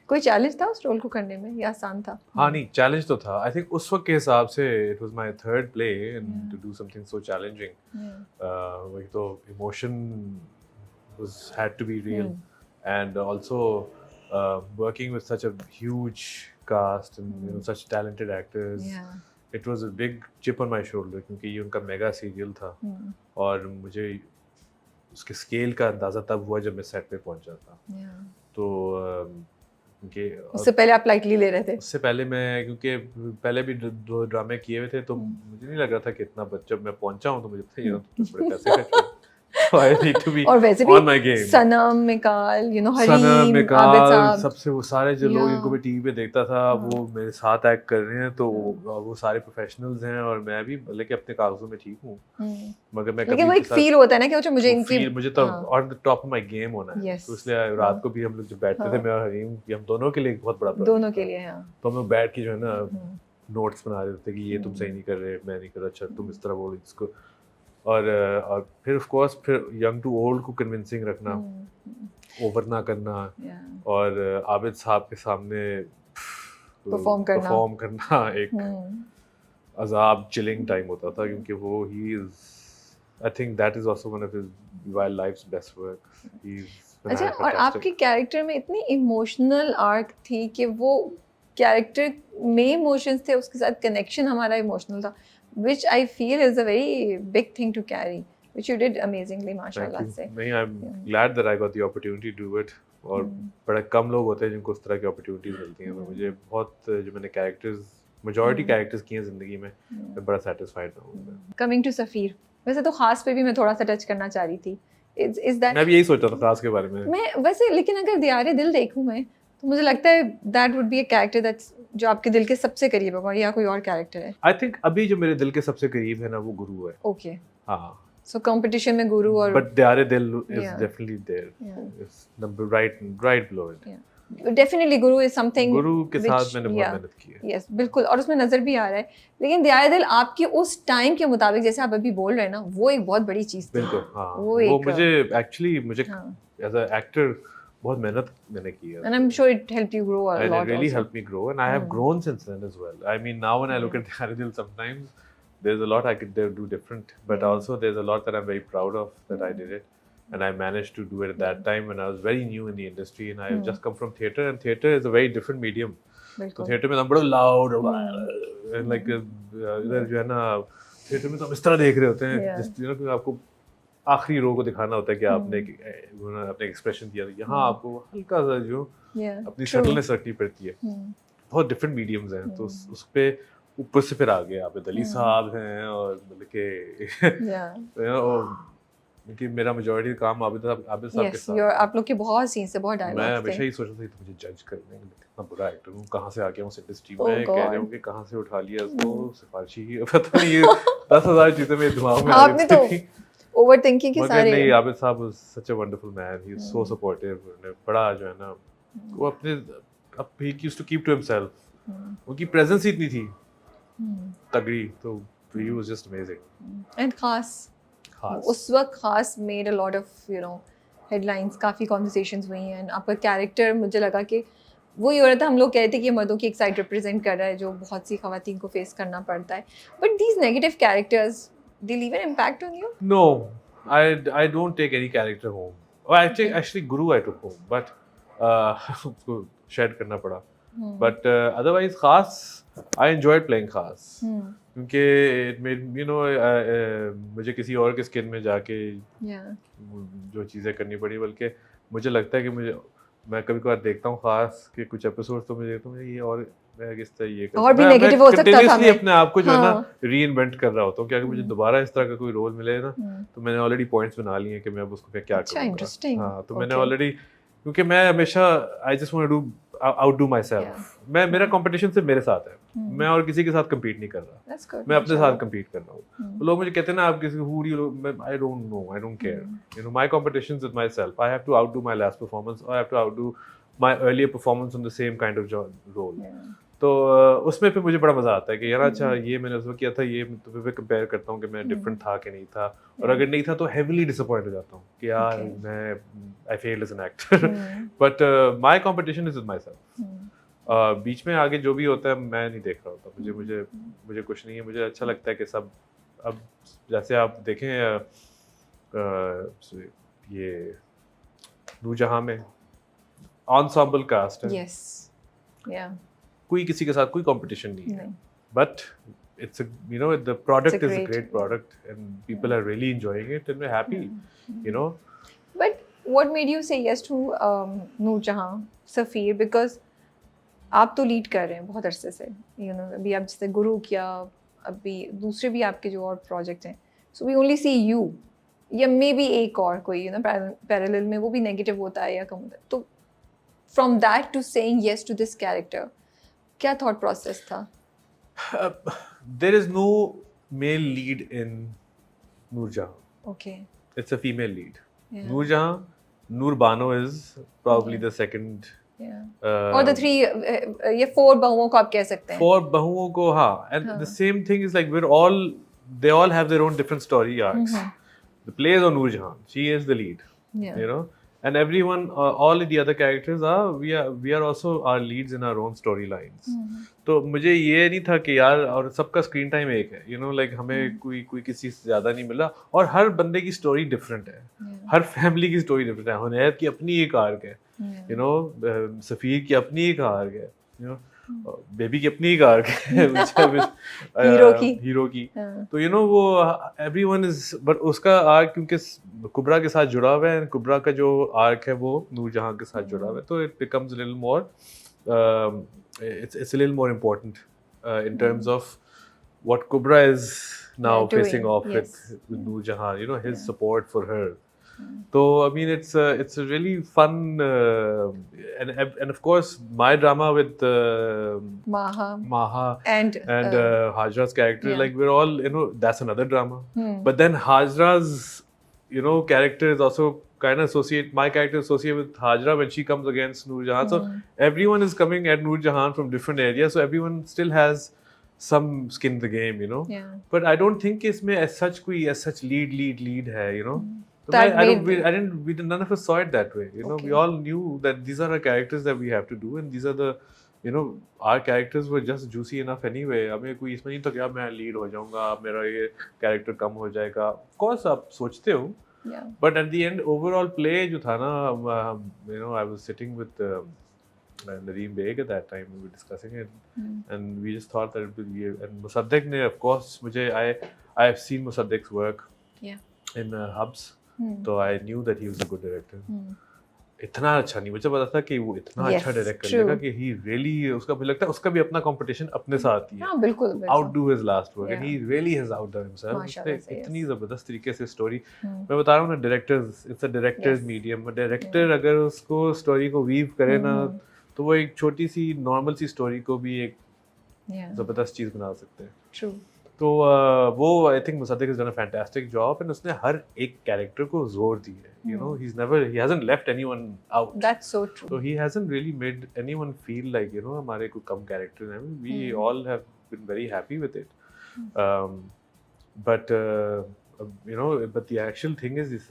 कोई चैलेंज था उस रोल को करने में या आसान था? हाँ नहीं, चैलेंज तो था। आई थिंक उस वक्त के हिसाब से it was my third play and to do something so challenging, वही तो emotion was had to be real, and also working with such a huge cast and such talented actors, it was a big chip on my shoulder, क्योंकि ये उनका मेगा सीरियल था और मुझे उसके स्केल का अंदाजा तब हुआ जब मैं सेट पे पहुंचा था। तो उससे पहले आप लाइटली ले रहे थे? उससे पहले मैं, क्योंकि पहले भी 2 ड्रामे किए हुए थे, तो मुझे नहीं लग रहा था कि इतना, जब मैं पहुंचा हूँ तो मुझे बड़े पैसे खर्च हुए। So I need to be और वैसे on my game. सनम, मिकाल, हरीम, सनम, आबिद साहब, सबसे वो सारे जो लोग इनको मैं टीवी पे देखता था, वो मेरे साथ एक्ट कर रहे हैं, तो वो सारे प्रोफेशनल्स हैं और मैं भी मतलब कि अपने कागजों में ठीक हूँ, मगर मैं लेकिन वो एक फील होता है ना कि मुझे तो on the top of my game होना है, तो इसलिए रात को भी हम लोग जब बैठते थे, मैं और हरीम, हम दोनों के लिए बहुत बड़ा दोनों के लिए, तो हम लोग बैठ के जो है ना नोट्स बना रहे थे कि ये तुम सही नहीं कर रहे, मैं नहीं कर रहा, अच्छा तुम इस तरह बोलो इसको, और फिर ऑफ कोर्स फिर यंग टू ओल्ड को कन्विंसिंग रखना, ओवर ना करना, और आबिद साहब के सामने परफॉर्म करना एक अजाब चिलिंग टाइम होता था, क्योंकि वो ही is, I think that is also one of his wild life's best work. अच्छा, और आपके कैरेक्टर में इतनी इमोशनल आर्क थी कि वो कैरेक्टर में इमोशंस थे, उसके साथ कनेक्शन हमारा इमोशनल था, which I feel is a very big thing to carry, which you did amazingly, mashallah से। नहीं, I'm glad that I got the opportunity to do it, और बड़े कम लोग होते हैं जिनको उस तरह की अपॉर्चुनिटीज मिलती हैं, तो मुझे बहुत, जो मैंने कैरेक्टर्स, मेजॉरिटी कैरेक्टर्स किए हैं जिंदगी में, मैं बड़ा सेटिस्फाइड हूँ। कमिंग टू सफ़ीर, वैसे तो खास पे भी मैं थोड़ा सा टच करना चाह रही थी, is that मैं भी यही सोच रहा था खास के बारे में। मैं वैसे, लेकिन अगर दियारे दिल देखूं मैं, तो मुझे लगता है that would be a character that's जो आपके दिल के सबसे करीब होगा, या कोई और कैरेक्टर है? आई थिंक अभी जो मेरे दिल के सबसे करीब है ना, वो गुरु है। ओके, हाँ, सो कंपटीशन में गुरु और but Diyare Dil is definitely there, it's number right below it. Definitely Guru is something, Guru के साथ मैंने बहुत मेहनत की है। यस, बिल्कुल, और उसमें नजर भी आ रहा है, लेकिन दियारे दिल आपकी उस टाइम के मुताबिक, जैसे आप अभी बोल रहे हैं ना, वो एक बहुत बड़ी चीज थी। बिल्कुल, हाँ, वो मुझे एक्चुअली एज अ एक्टर बहुत मेहनत मैंने की है, and I'm sure it helped you grow a lot. It really also helped me grow, and I have grown since then as well. I mean, now when I look at Diyaare Dil, sometimes there's a lot I could do different, but also there's a lot that I'm very proud of that I did it, and I managed to do it at that time when I was very new in the industry, and I have just come from theatre, and theatre is a very different medium. So theatre में हम बड़ा loud and like इधर जो है ना, theatre में तो हम इस तरह देख रहे होते हैं, जिस कि आपको आखिरी रो को दिखाना होता है कि आपने अपने एक्सप्रेशन दिया, यहाँ आपको हल्का सा जो अपनी सटलनेस रखनी पड़ती है। बहुत डिफरेंट मीडियम्स हैं, तो उस पे ऊपर से फिर आगे आबिद अली साहब हैं, और मतलब कि मेरा मेजॉरिटी काम आबिद साहब के साथ। आप लोग के बहुत सीन्स से बहुत डायलॉग्स थे। मैं हमेशा ही सोच रहा था कि मुझे जज करने में कितना बुरा एक्टर हूँ, कहाँ से आ गया हूँ इस इंडस्ट्री में, कह रहे हूँ कि कहाँ से उठा लिया इसको, सिफारिशी, पता नहीं, ये 10,000 चीजें मेरे दिमाग में आ रही थी। ओवरथिंकिंग के सारे। नहीं, Abid Sahab was such a wonderful man, he is so supportive, बड़ा जो है ना, वो अपने he used to keep to himself, उनकी प्रेजेंस ही इतनी थी तगड़ी, तो he was just amazing. And खास उस वक्त खास made a lot of headlines, काफ़ी कॉन्वर्सेशंस हुई हैं। आपका कैरेक्टर मुझे लगा कि वही हो रहा था, हम लोग कहते हैं कि मर्दों की एक साइड रिप्रेजेंट कर रहा है जो बहुत सी खवातीन को फेस करना पड़ता है, but these negative characters they leave an impact on you? No, I don't take any character home. Oh, actually Guru I took home, but उसको shed करना पड़ा। But otherwise खास I enjoyed playing खास, क्योंकि it made मुझे किसी और के स्किन में जाके जो चीज़ें करनी पड़ी, बल्कि मुझे लगता है कि मैं कभी कभार देखता हूँ खास के कुछ एपिसोड, तो मुझे ये और मैं किस तरह ये और भी नेगेटिव हो सकता था, मैं अपने आप को जो है ना रीइन्वेंट कर रहा होता हूँ कि अगर मुझे दोबारा इस तरह का कोई रोल मिले ना, तो मैंने ऑलरेडी पॉइंट्स बना लिए हैं कि मैं अब उसको क्या अच्छा, इंटरेस्टिंग। हाँ, तो मैंने ऑलरेडी, क्योंकि मैं हमेशा I just want to outdo myself. मेरा कंपटीशन सिर्फ मेरे साथ है, मैं और किसी के साथ कम्पीट नहीं कर रहा, मैं अपने साथ कम्पीट कर रहा हूँ। तो लोग मुझे कहते हैं ना, आप किसी who do you, I don't know, I don't care, my competition with myself. I have to outdo my last performance, I have to outdo my earlier performance on the same kind of role. तो उसमें फिर मुझे बड़ा मजा आता है कि यार अच्छा ये मैंने उसमें किया था, ये तो फिर कंपेयर करता हूँ कि मैं डिफरेंट था कि नहीं था, और अगर नहीं था तो हेविली डिसअपॉइंट हो जाता हूँ कि यार मैं I failed as an actor. But my competition is with myself. बीच में आगे जो भी होता है मैं नहीं देख रहा होता, मुझे कुछ नहीं है। मुझे अच्छा लगता है कि सब, अब जैसे आप देखें ये नूरजहां में ensemble कास्ट है, यस, या कोई किसी के साथ कोई कंपटीशन नहीं है, but it's the product is a great product and people are really enjoying it and we're happy, But what made you say yes to Noorjahan Safir? Because आप तो लीड कर रहे हैं बहुत अरसे से, अभी आप जैसे गुरु किया, अभी दूसरे भी आपके जो और प्रोजेक्ट हैं, so we only see you, या मे बी एक और कोई पैरेलल में वो भी नेगेटिव होता है या कम होता है। तो from that to saying yes to this character, क्या थॉट प्रोसेस था? There is no male lead in Noorjahan. Okay. It's a female lead. Yeah. Noorjahan, Noor Bano is probably the second. और the three, ये 4 बहुओं को आप कह सकते हैं। 4 बहुओं को, हाँ, and the same thing is like they all have their own different story arcs. The play is on Noorjahan. She is the lead. Yeah. And everyone, all the other characters we are also our leads in our own storylines. तो मुझे ये नहीं था कि यार, और सबका स्क्रीन टाइम एक है, like हमें कोई किसी से ज़्यादा नहीं मिला, और हर बंदे की स्टोरी डिफरेंट है, हर फैमिली की स्टोरी डिफरेंट है। हुनैद की अपनी एक आर्क है, सफ़ीर की अपनी एक आर्क है, बेबी की अपनी एक आर्क है, हीरो की। तो वो एवरीवन इज, बट उसका आर्क क्योंकि कुबरा के साथ जुड़ा हुआ है, कुबरा का जो आर्क है वो नूरजहां के साथ जुड़ा हुआ है, तो it becomes little more, it's a little more important in terms of what Kubra is now facing off with Noorjahan, his support for her. So I mean, it's a really fun and of course my drama with Maha and Hajra's character, like we're all, that's another drama. But then Hajra's character is also kind of my character associated with Hajra when she comes against Noorjahan. So everyone is coming at Noorjahan from different areas, so everyone still has some skin in the game, But I don't think इसमें as such lead है, none of us saw it that way, We all knew that these are our characters that we have to do, and these are the, our characters were just juicy enough anyway. हमें कोई इसमें नहीं था कि मैं लीड हो जाऊंगा, मेरा ये कैरेक्टर कम हो जाएगा। Of course आप सोचते हो, but at the end overall play जो था ना, I was sitting with Nadeem Beg at that time, we were discussing it, and we just thought that it would be, and Musaddiq ने, of course, I have seen Musaddiq's work in Hubs, so I knew that he was a good director. इतना अच्छा नहीं, मुझे पता था कि वो इतना अच्छा डायरेक्ट करेगा कि he really, उसका मुझे लगता है उसका भी अपना कंपटीशन अपने साथ ही है। बिल्कुल। Outdo his last work and he really has outdone himself. उसने इतनी जबरदस्त तरीके से स्टोरी, मैं बता रहा हूँ ना, directors, it's a directors medium. Director अगर उसको स्टोरी को वीव करे ना, तो वो एक छोटी सी नॉर्मल सी स्टोरी को भी एक जबरदस्त चीज बना सकते हैं। ट्रू। तो वो I think Mossadegh has done a fantastic job and उसने हर एक कैरेक्टर को जोर दी है, you know, he hasn't left anyone out. That's so true. So he hasn't really made anyone feel like, you know, हमारे कोई कम कैरेक्टर हैं, we all have been very happy with it. But you know, but the actual thing is this,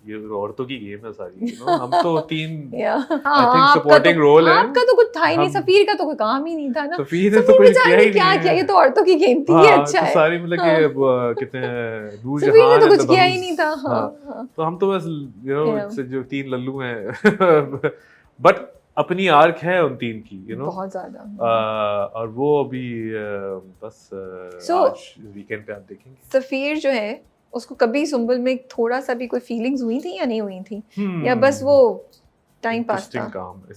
ये औरतों की गेम है सारी, you know, हम तो 3 I think supporting role है, आपका तो कुछ था ही नहीं, सफीर का तो कोई काम ही नहीं था ना, सफीर ने तो कुछ किया ही क्या नहीं किया, है। ये तो औरतों की गेम थी, ये अच्छा है। सारी मतलब कि कितने नूर सफीर ने जहां तो कुछ किया ही नहीं था। तो हम तो बस you know जो 3 लल्लू हैं बट अपनी आर्क है उन 3 की, you know, बहुत ज्यादा। और वो अभी बस आज वीकेंड पे आप देखेंगे। सफीर जो है उसको कभी सुंबल में थोड़ा सा भी कोई फीलिंग्स हुई थी या नहीं हुई थी, या बस वो टाइम पास था?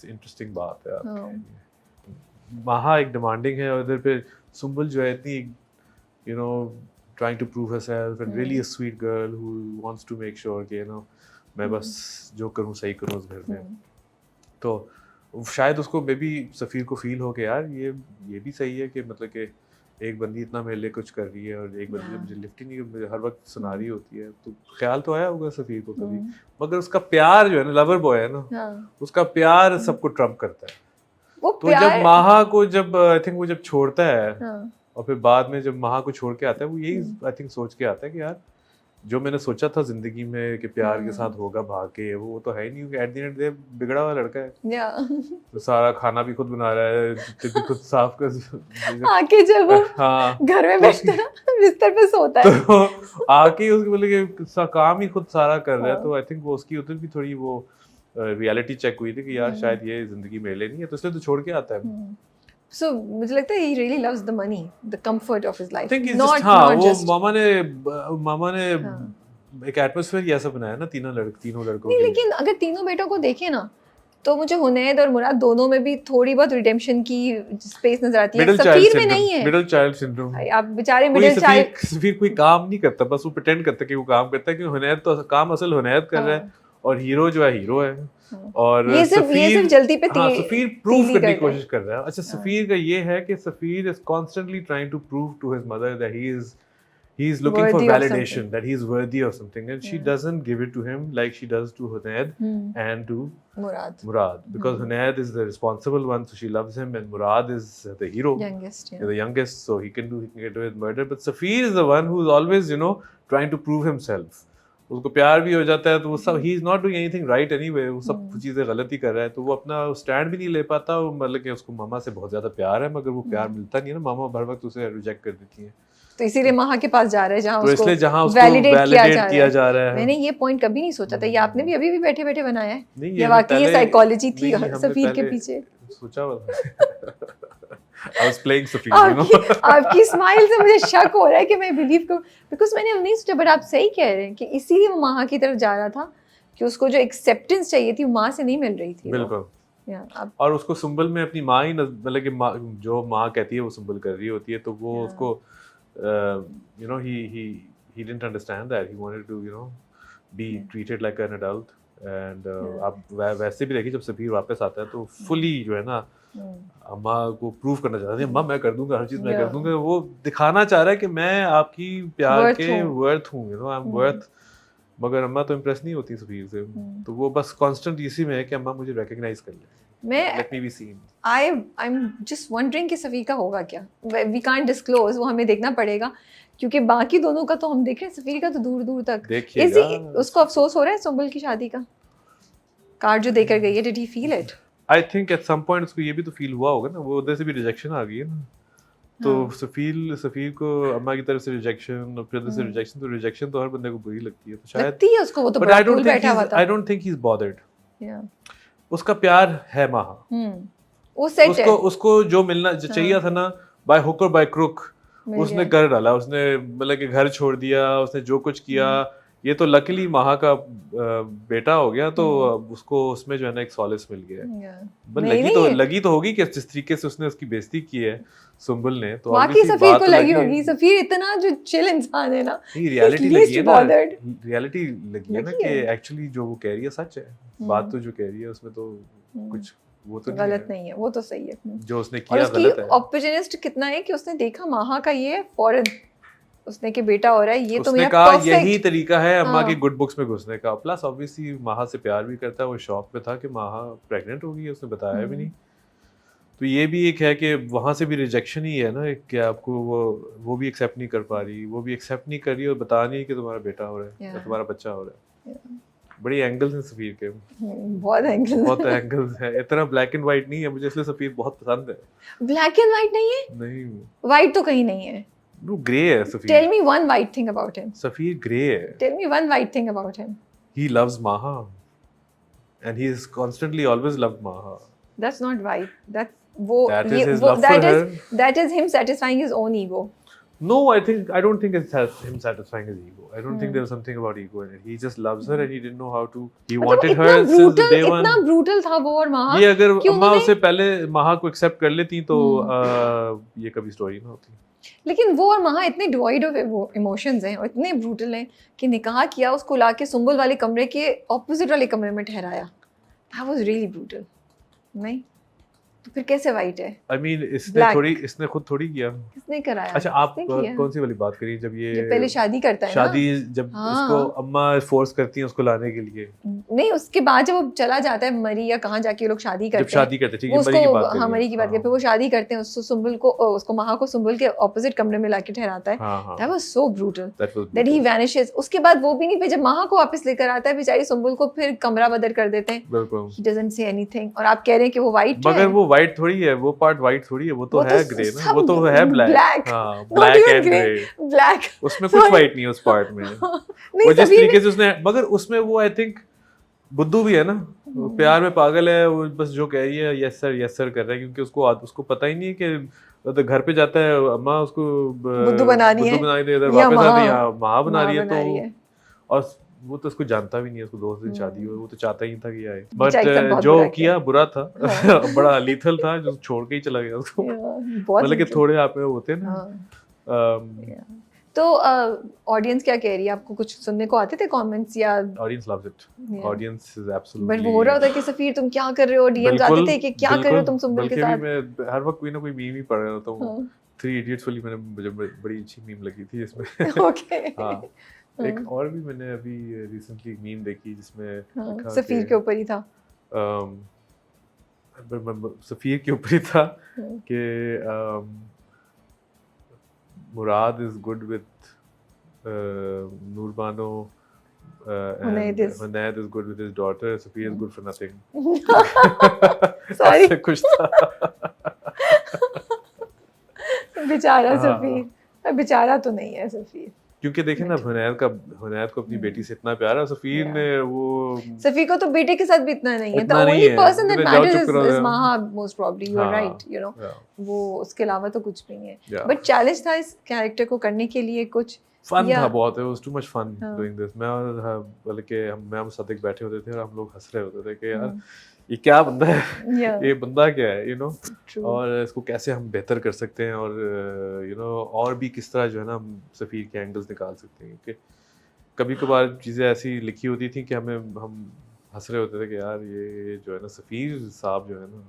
इंटरेस्टिंग बात है आपकी। महा एक डिमांडिंग है और इधर पे सुंबल जो है इतनी, you know, trying to prove herself and really a sweet girl who wants to make sure कि, you know, मैं बस जो करूँ सही करूँ उस घर में। तो शायद उसको मे बी सफ़ीर को फील हो कि यार ये भी सही है कि मतलब कि एक बंदी इतना मेरे लिए कुछ कर रही है और एक बंदी मुझे लिफ्ट ही नहीं, मुझे हर वक्त सुना रही होती है, तो ख्याल तो आया होगा सफ़ीर को कभी, मगर उसका प्यार जो है ना, लवर बॉय है ना, उसका प्यार सबको ट्रम्प करता है। तो जब महा को आई थिंक वो जब छोड़ता है और फिर बाद में जब महा को छोड़ के आता है, वो यही आई थिंक सोच के आता है कि यार जो मैंने सोचा था जिंदगी में कि प्यार के साथ होगा भाग के, वो तो है ही नहीं। एट द एंड दे बिगड़ा हुआ लड़का है, तो सारा खाना भी खुद बना रहा है, भी खुद साफ कर आके जब हाँ घर में बिस्तर पे सोता है तो आके उसके बोले कि काम ही खुद सारा कर रहा है। तो आई थिंक वो उसकी उधर भी थोड़ी वो रियलिटी चेक हुई थी कि यार शायद ये जिंदगी मेरे लिए नहीं है, तो इसलिए तो छोड़ के आता है। So मुझे लगता है he really loves the money, the comfort of his life. I think he's not, हाँ, वो मामा ने एक एटमॉस्फेयर ही ऐसा बनाया ना तीनों लड़कों नहीं, लेकिन अगर तीनों बेटों को देखें ना तो मुझे हुनैद और मुराद दोनों में भी थोड़ी बहुत रिडेम्पशन की स्पेस नजर आती है। सफीर में नहीं है मिडिल चाइल्ड सिंड्रोम। आप बेचारे मिडिल चाइल्ड। सफीर कोई काम नहीं करता, बस वो प्रिटेंड करता है कि वो काम करता है, क्योंकि हुनैद तो काम असल हुनैद कर रहा है और हीरो जो है हीरो है। और ये सिर्फ जल्दी पे सफीर प्रूव करने की कोशिश कर रहा है। अच्छा, सफीर का ये है कि Safir is constantly trying to prove to his mother that he is looking for validation, that he is worthy of something, and she doesn't give it to him like she does to Hunaid and to Murad, because Hunaid is the responsible one, so she loves him, and Murad is the hero, the youngest, so he can get away with murder. But Safir is the one who is always, you know, trying to prove himself. उसको प्यार भी हो जाता है तो वो सब he is not doing anything right anyway, वो सब चीज़ें गलत ही कर रहा है, तो वो अपना स्टैंड भी नहीं ले पाता। मतलब कि उसको मामा से बहुत ज़्यादा प्यार है, मगर वो प्यार मिलता नहीं है ना, मामा हर वक्त उसे रिजेक्ट कर देती है, तो इसीलिए महा के पास जा रहा है जहाँ तो इसलिए जहाँ उसको वैलिडेट किया जा रहा है। मैंने ये पॉइंट कभी नहीं सोचा था, ये आपने भी अभी भी बैठे बैठे बनाया है, ये वाकई ये साइकोलॉजी थी सफीर के पीछे। सोचा हुआ I was playing Safir, you know? आपकी स्माइल से मुझे शक हो रहा है कि मैं बिलीव करूं, बिकॉज मैंने नहीं सोचा, बट आप सही कह रहे हैं कि इसीलिए वो माँ की तरफ जा रहा था कि उसको जो एक्सेप्टेंस चाहिए थी वो माँ से नहीं मिल रही थी। बिल्कुल। और उसको सुंबल में अपनी माँ ही मतलब कि जो माँ कहती है वो सुंबल कर रही होती है, तो वो उसको you know he didn't understand that, he wanted to, you know, be treated like an adult, and आप वैसे भी देखिए जब सफीर वापस आता है तो फुली जो है ना अम्मा को प्रूव करना चाहता है, अम्मा मैं कर दूंगा हर चीज, मैं कर दूंगा, वो दिखाना चाह रहा है कि मैं आपकी प्यार के वर्थ हूँ, you know, I am worth. मगर अम्मा तो इम्प्रेस नहीं होती सफीर से, तो वो बस कांस्टेंट इसी में है कि अम्मा मुझे रिकॉग्नाइज कर ले, let me be seen. I am just wondering कि सफीर का होगा क्या, वी कांट डिस्क्लोज, वो हमें देखना पड़ेगा, क्योंकि बाकी दोनों का तो हम देख रहे हैं, सफीर का तो दूर दूर तक। देखिएगा उसको अफसोस हो रहा है सुंबल की शादी का, कार्ड जो देकर गई है, did he feel it? I think at some point उसको ये भी तो फील हुआ होगा ना, वो उधर से भी रिजेक्शन आ गई है ना, तो सफीर को अम्मा की तरफ से रिजेक्शन और फिर से रिजेक्शन, तो रिजेक्शन तो हर बंदे को बुरी लगती है, तो शायद लगती है उसको, वो तो बड़ा कूल बैठा हुआ था। I don't think he is bothered, उसका प्यार है महा, वो सेट है, उसको जो मिलना चाहिए था ना, बाय हुक और बाय क्रुक उसने कर डाला, उसने मतलब कि घर छोड़ दिया, उसने जो कुछ किया, ये तो लकीली महा का बेटा हो गया, तो उसको उसमें जो है ना एक सॉलिस मिल गया। लगी तो होगी कि जिस तरीके से उसने उसकी बेइज्जती की है सुंबल ने, तो बाकी सफीर को लगी होगी, सफीर इतना जो चिल इंसान है ना, रियलिटी लगी है ना, रियलिटी लगी है ना कि एक्चुअली जो वो कह रही है सच है, बात तो जो कह रही है उसमें तो कुछ वो तो गलत नहीं है, वो तो सही है, जो उसने किया गलत है। ऑपोर्चुनिस्ट कितना है कि उसने देखा महा का ये फौरन उसने कि बेटा हो रहा है, ये तो उसने मेरा कहा perfect- यही तरीका है अम्मा हाँ। के गुड बुक्स में घुसने का। प्लस ऑब्वियसली माहा से प्यार भी करता है, वो शौक में था कि माहा प्रेग्नेंट हो गई है, उसने बताया भी नहीं। तो ये भी एक है कि वहाँ से भी रिजेक्शन ही है ना, कि आपको वो भी एक्सेप्ट नहीं कर पा रही, वो भी एक्सेप्ट नहीं कर रही और बता नहीं कि तुम्हारा बेटा हो रहा है या Yeah. तुम्हारा बच्चा हो रहा है। बड़ी एंगल्स हैं सफ़ीर के, बहुत एंगल, बहुत एंगल्स हैं, इतना ब्लैक एंड वाइट नहीं है, मुझे इसलिए सफ़ीर बहुत पसंद है। ब्लैक एंड व्हाइट नहीं है, नहीं, व्हाइट तो कहीं नहीं है। वो ग्रे है tell Safir. Me one white thing about him, Safir grey है। Tell me one white thing about him. He loves Maha, and he has constantly always loved Maha. That's not white, that's वो That ये is his वो love for that is her. that is him satisfying his own ego. No, I don't think it's him satisfying his ego. I don't think there's something about ego in it. He just loves her and he didn't know how to. He मतलब wanted इतना her since brutal, day one. इतना brutal था वो और माँ। ये अगर कि अम्मा उन्होंने- उससे पहले माहा को एक्सेप्ट कर लेती तो ये कभी स्टोरी ना होती। लेकिन वो और माँ इतने डिवाइड ऑफ इमोशंस हैं और इतने ब्रूटल हैं कि निकाह किया, उसको लाके सुंबुल वाले कमरे के ऑपोजिट वाले कमरे में ठहराया। That was really brutal. नहीं तो फिर कैसे वाइट है? I mean Black. इसने खुद थोड़ी किया। किसने कराया? अच्छा आप किसने किया? कौन सी वाली बात करी जब ये पहले शादी करता है शादी ना? जब हाँ, उसको हाँ। अम्मा फोर्स करती हैं उसको लाने के लिए, नहीं, उसके बाद जब वो चला जाता है मरी या कहाँ जाके ये लोग शादी जब करते हैं, शादी करते ठीक वो है, मरी की बात उसको कर हाँ रही मरी हैं। की बात करते हैं, वो शादी करते हैं, उसको सुंबुल को उसको माहा को सुंबुल के ऑपोजिट कमरे में लाके ठहराता है। हाँ हाँ That was so brutal. that was That he brutal. vanishes. उसके बाद वो भी नहीं, फिर जब माहा को वापस लेकर आता है बेचारी सुंबुल को फिर कमरा बदल कर देते हैं। बिल्कुल। He doesn't say anything. और आप कह रहे हैं कि वो white मगर है? वो वाइट थोड़ी है, वो पार्ट वाइट थोड़ी है, वो तो वो तो है ग्रे ना, सब वो तो है ब्लैक। black. हाँ, Not black even and grey. Grey. Black. उसमें कुछ Sorry. वाइट नहीं है उस पार्ट में। नहीं, वो जिस सभी तरीके से उसने, मगर उसमें वो आई थिंक बुद्धू भी है ना, वो प्यार में पागल है, वो बस जो कह रही है यस सर कर रहा है, क्योंकि उसको पता ही नहीं है कि तो घर पे जाता है अम्मा उसको बुद्धू बनानी है इधर या वापस आते माँ- यहाँ माँ बना रही है, बना रही है। तो और वो तो उसको जानता भी नहीं है, उसको 2 दिन शादी हुई, वो तो चाहता ही था कि आए, बेचारी के साथ बट बहुत जो बुरा किया बुरा था, बड़ा लीथल था, जो छोड़ के ही चला गया उसको। बहुत मतलब कि brutal. थोड़े आप में होते हैं ना। हाँ। तो ऑडियंस क्या कह रही है? आपको कुछ सुनने को आते थे कमेंट्स या? Audience loves it, Yeah. Audience is but absolutely. वो हो रहा होता है कि सफीर तुम क्या कर रहे हो, डीएम्स आते थे कि क्या कर रहे हो तुम सुंबुल के साथ? मैं हर वक्त कोई ना कोई मीम ही पढ़ रहा होता हूँ। हाँ। 3 इडियट्स वाली मुझे बड़ी अच्छी मीम लगी थी इसमें। ओके। हाँ, एक और भी मैंने अभी रिसेंटली मीम देखी जिसमें लिखा सफीर के ऊपर ही था। सफीर के ऊपर ही था कि Murad is good with Noorbano Hunayd is good with his daughter, Safir is good for nothing. Sorry. ऐसे कुछ था। बेचारा हाँ। सफीर, बेचारा तो नहीं है सफीर, क्योंकि देखे ना हुनैद को अपनी बेटी से इतना प्यार है, सफीर Yeah. ने वो सफीर को तो बेटे के साथ भी इतना नहीं है। The इतना नहीं only है। person that जाओ matters चुप करो is यार। Maha, most probably. You are हाँ। right, you know. Yeah. वो उसके अलावा तो कुछ भी नहीं है। Yeah. बट चैलेंज था इस कैरेक्टर को करने के लिए कुछ फन या- था बहुत, it was too much fun हाँ। doing this। मैं और बल्कि हम सदिक बैठे होते थे और हम लोग हंस रहे होते थे कि यार ये क्या बंदा है, Yeah. ये बंदा क्या है, True. और इसको कैसे हम बेहतर कर सकते हैं, और और भी किस तरह जो है ना हम सफ़ीर के एंगल्स निकाल सकते हैं। कि कभी कभार चीज़ें ऐसी लिखी होती थी कि हम हंस रहे होते थे कि यार ये जो है ना सफ़ीर साहब जो है ना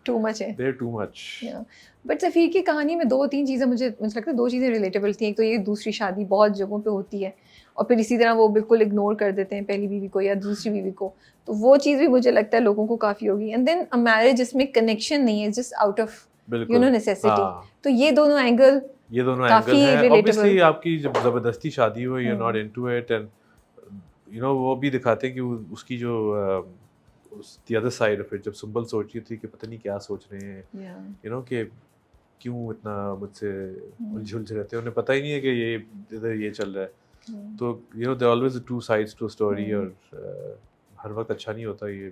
Too much है। they're too much। बट सफ़ीर की कहानी में 2-3 चीज़ें मुझे लगता है 2 चीज़ें रिलेटेबल थी। एक तो ये दूसरी शादी बहुत जगहों पे होती है और फिर इसी तरह वो बिल्कुल इग्नोर कर देते हैं पहली बीवी को या दूसरी बीवी को, तो वो चीज़ भी मुझे लगता है लोगों को काफ़ी होगी। एंड देन अ मैरिज जिसमें कनेक्शन नहीं है, जस्ट आउट ऑफ बिल्कुल नेसेसिटी। हाँ, तो ये दोनों एंगल ये दोनों काफी एंगल हैं। relatable। ऑब्वियसली आपकी जब ज़बरदस्ती शादी हो, you are not into it, and वो भी दिखाते हैं कि उसकी जो the other side of it, जब सुंबल सोच रही थी कि पता नहीं क्या सोच रहे हैं, कि क्यों इतना मुझसे उलझ रहते हैं, उन्हें पता ही नहीं है कि ये इधर ये चल रहा है। तो there always 2 sides to story, और हर वक्त अच्छा नहीं होता ये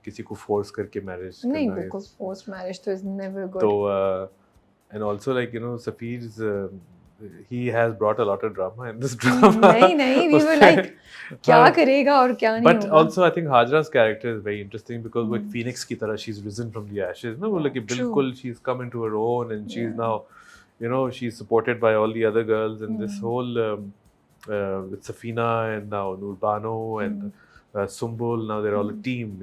किसी को फोर्स करके मैरिज नहीं, करना। बिल्कुल फोर्स्ड मैरिज तो इज नेवर गुड। तो and also like Safir's he has brought a lot of drama in this drama। नहीं we were like क्या करेगा और क्या नहीं but होगा। also I think Hajra's character is very interesting because वो एक phoenix की तरह she's risen from the ashes ना, वो like बिल्कुल she's come into her own, and she's now she's supported by all the other girls, and this whole with Safina and now Nurbano and Sumbul, now they're all a team,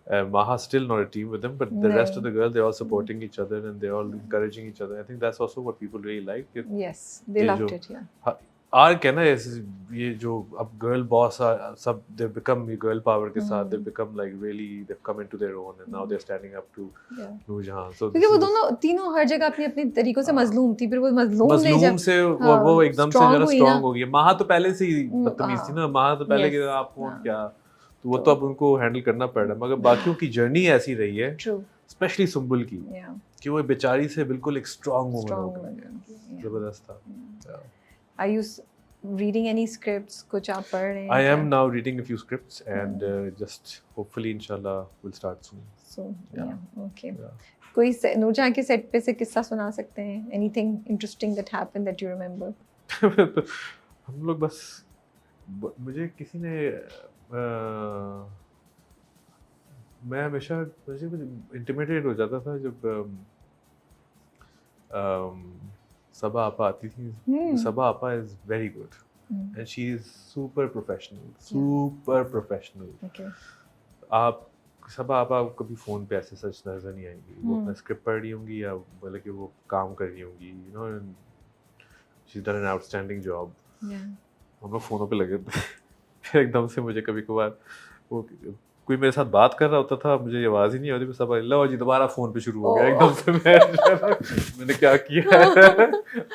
Maha still not a team with them, but the rest of नहीं. the girls, they're all supporting each other and they're all encouraging each other. I think that's also what people really like. Yes, they ये loved जो it. Yeah. आर्क है ना ये जो अब गर्ल बॉस सब they become गर्ल पावर के साथ they become like really they've come into their own and now they're standing up to Noor Jahan. So क्योंकि वो दोनों तीनों हर जगह अपने अपने तरीकों से मजलूम थी, फिर वो मजलूम से वो एकदम से जरा स्ट्रांग हो गई. माहा तो पहले से ही बदतमीज थी ना. माहा तो पहले कि आप कौन क्या, तो वो तो अब उनको हैंडल करना पड़ रहा है. मगर बाकियों की जर्नी ऐसी रही है, स्पेशली सुम्बुल की, कि वो बेचारी से बिल्कुल एक स्ट्रांग वुमन हो गई. जबरदस्त था. Are you reading any scripts? कुछ आप पढ़ रहे हैं? I am now reading a few scripts and just hopefully inshallah we'll start soon. So yeah, okay. कोई नूरजहां के सेट पे से किस्सा सुना सकते हैं? Anything interesting that happened that you remember? हम लोग बस मुझे किसी ने मैं हमेशा मुझे इंटिमिडेट हो जाता था जब सबा आपा आती थी. सबा आपा is very good and she is super professional. आप सबा आपा कभी फ़ोन पे ऐसे सच नजर नहीं आएंगी. वो अपना स्क्रिप्ट पढ़ रही होंगी या बोले कि वो काम कर रही होंगी, you know, she is done an outstanding job. हम लोग फ़ोनों पे लगे थे. फिर एकदम से मुझे कभी कभार वो कोई मेरे साथ बात कर रहा होता था, मुझे ये आवाज़ ही नहीं होती, सब लो जी दोबारा फ़ोन पे शुरू हो गया. एकदम से मैंने क्या किया है.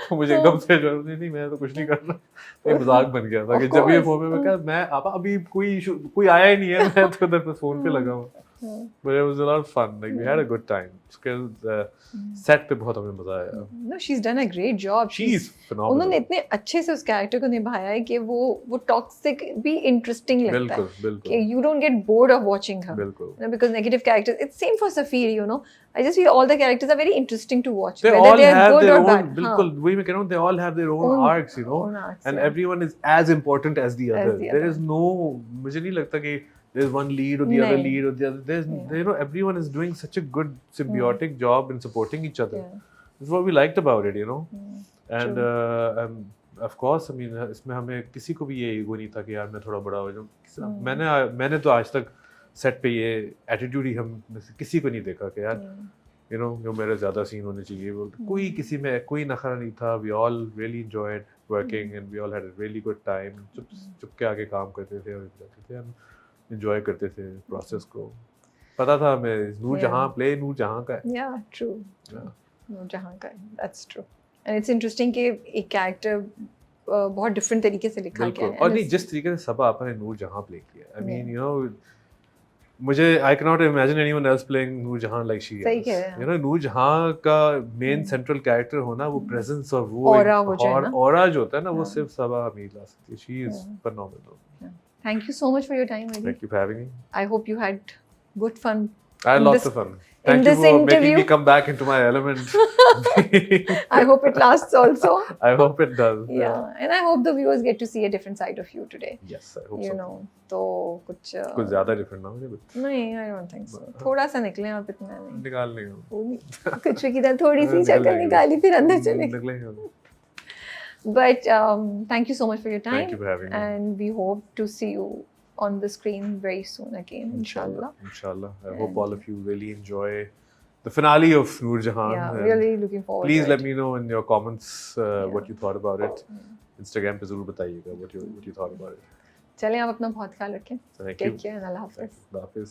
तो मुझे एकदम से नहीं मैं तो कुछ नहीं कर रहा. तो मजाक बन गया था कि जब ये फ़ोन पे मैं कहा मैं आपा अभी कोई आया ही नहीं है, मैं तो उधर पे फ़ोन पे लगा हूँ. But it was a lot of fun. Like we had a good time. Set पे बहुत हमें मजा आया. No, she's done a great job. She's phenomenal. उन्होंने इतने अच्छे से उस कैरेक्टर को निभाया है कि वो टॉक्सिक भी इंटरेस्टिंग लगता है. बिल्कुल. कि you don't get bored of watching her. बिल्कुल. You know, because negative characters. It's same for Safir. You know, I just feel all the characters are very interesting to watch. They whether all they are have good their or own. bad. बिल्कुल. वही मैं कह रहा हूँ. They all have their own arcs. You know. Own arcs, and everyone is as important as the other. There is no. मुझे नहीं लगता कि there's one lead or the other lead or the other. There's you know everyone is doing such a good symbiotic job in supporting each other. That's what we liked about it, you know. And of course, I mean, इसमें हमें किसी को भी ये ईगो नहीं था कि यार मैं थोड़ा बड़ा हो जाऊँ. मैंने तो आज तक सेट पे ये एटीट्यूड ही हम किसी को नहीं देखा कि यार you know जो मेरे ज़्यादा सीन होने चाहिए. कोई किसी में कोई नखरा नहीं था. We all really enjoyed working and we all had a really good time. चुप के आगे काम करते थे और जाते थे. एंजॉय करते थे प्रोसेस को. पता था हमें नूरजहां प्ले नूरजहां का है. Yeah, true. नूरजहां का है. That's true. And it's interesting कि एक कैरेक्टर बहुत डिफरेंट तरीके से लिखा गया है. और नहीं जिस तरीके से सबा आपा ने नूरजहां प्ले किया. I mean, you know, मुझे I cannot imagine anyone else playing Noorjahan like she is. सही कह रहे हैं. You know, नूरजहां का मेन सेंट्रल कैरेक्टर होना, वो प्रेजेंस और वो ऑरा जो होता है ना, वो सिर्फ सबा हमीद ला सकती है. She is phenomenal. Thank you so much for your time. Thank you for having me. I hope you had good fun. I had lots of fun. Thank you for making me come back into my element. I hope it lasts also. I hope it does. Yeah, and I hope the viewers get to see a different side of you today. Yes, I hope so. You know, तो कुछ ज़्यादा different ना हो जाए. नहीं, I don't think so. थोड़ा सा निकले आप, इतना नहीं. निकाल लेंगे. कुछ की तरह थोड़ी सी शक्ल निकाली फिर अंदर चले. निकलेंगे. But thank you so much for your time. Thank you for having me. And we hope to see you on the screen very soon again, inshallah. Inshallah. I hope all of you really enjoy the finale of Noorjahan. Yeah, really looking forward Please to let me know in your comments what you thought about it. Instagram पे ज़रूर बताइएगा what you thought about it. चलें आप अपना बहुत ख्याल रखें. Thank you. Take care and Allah Hafiz. Allah Hafiz.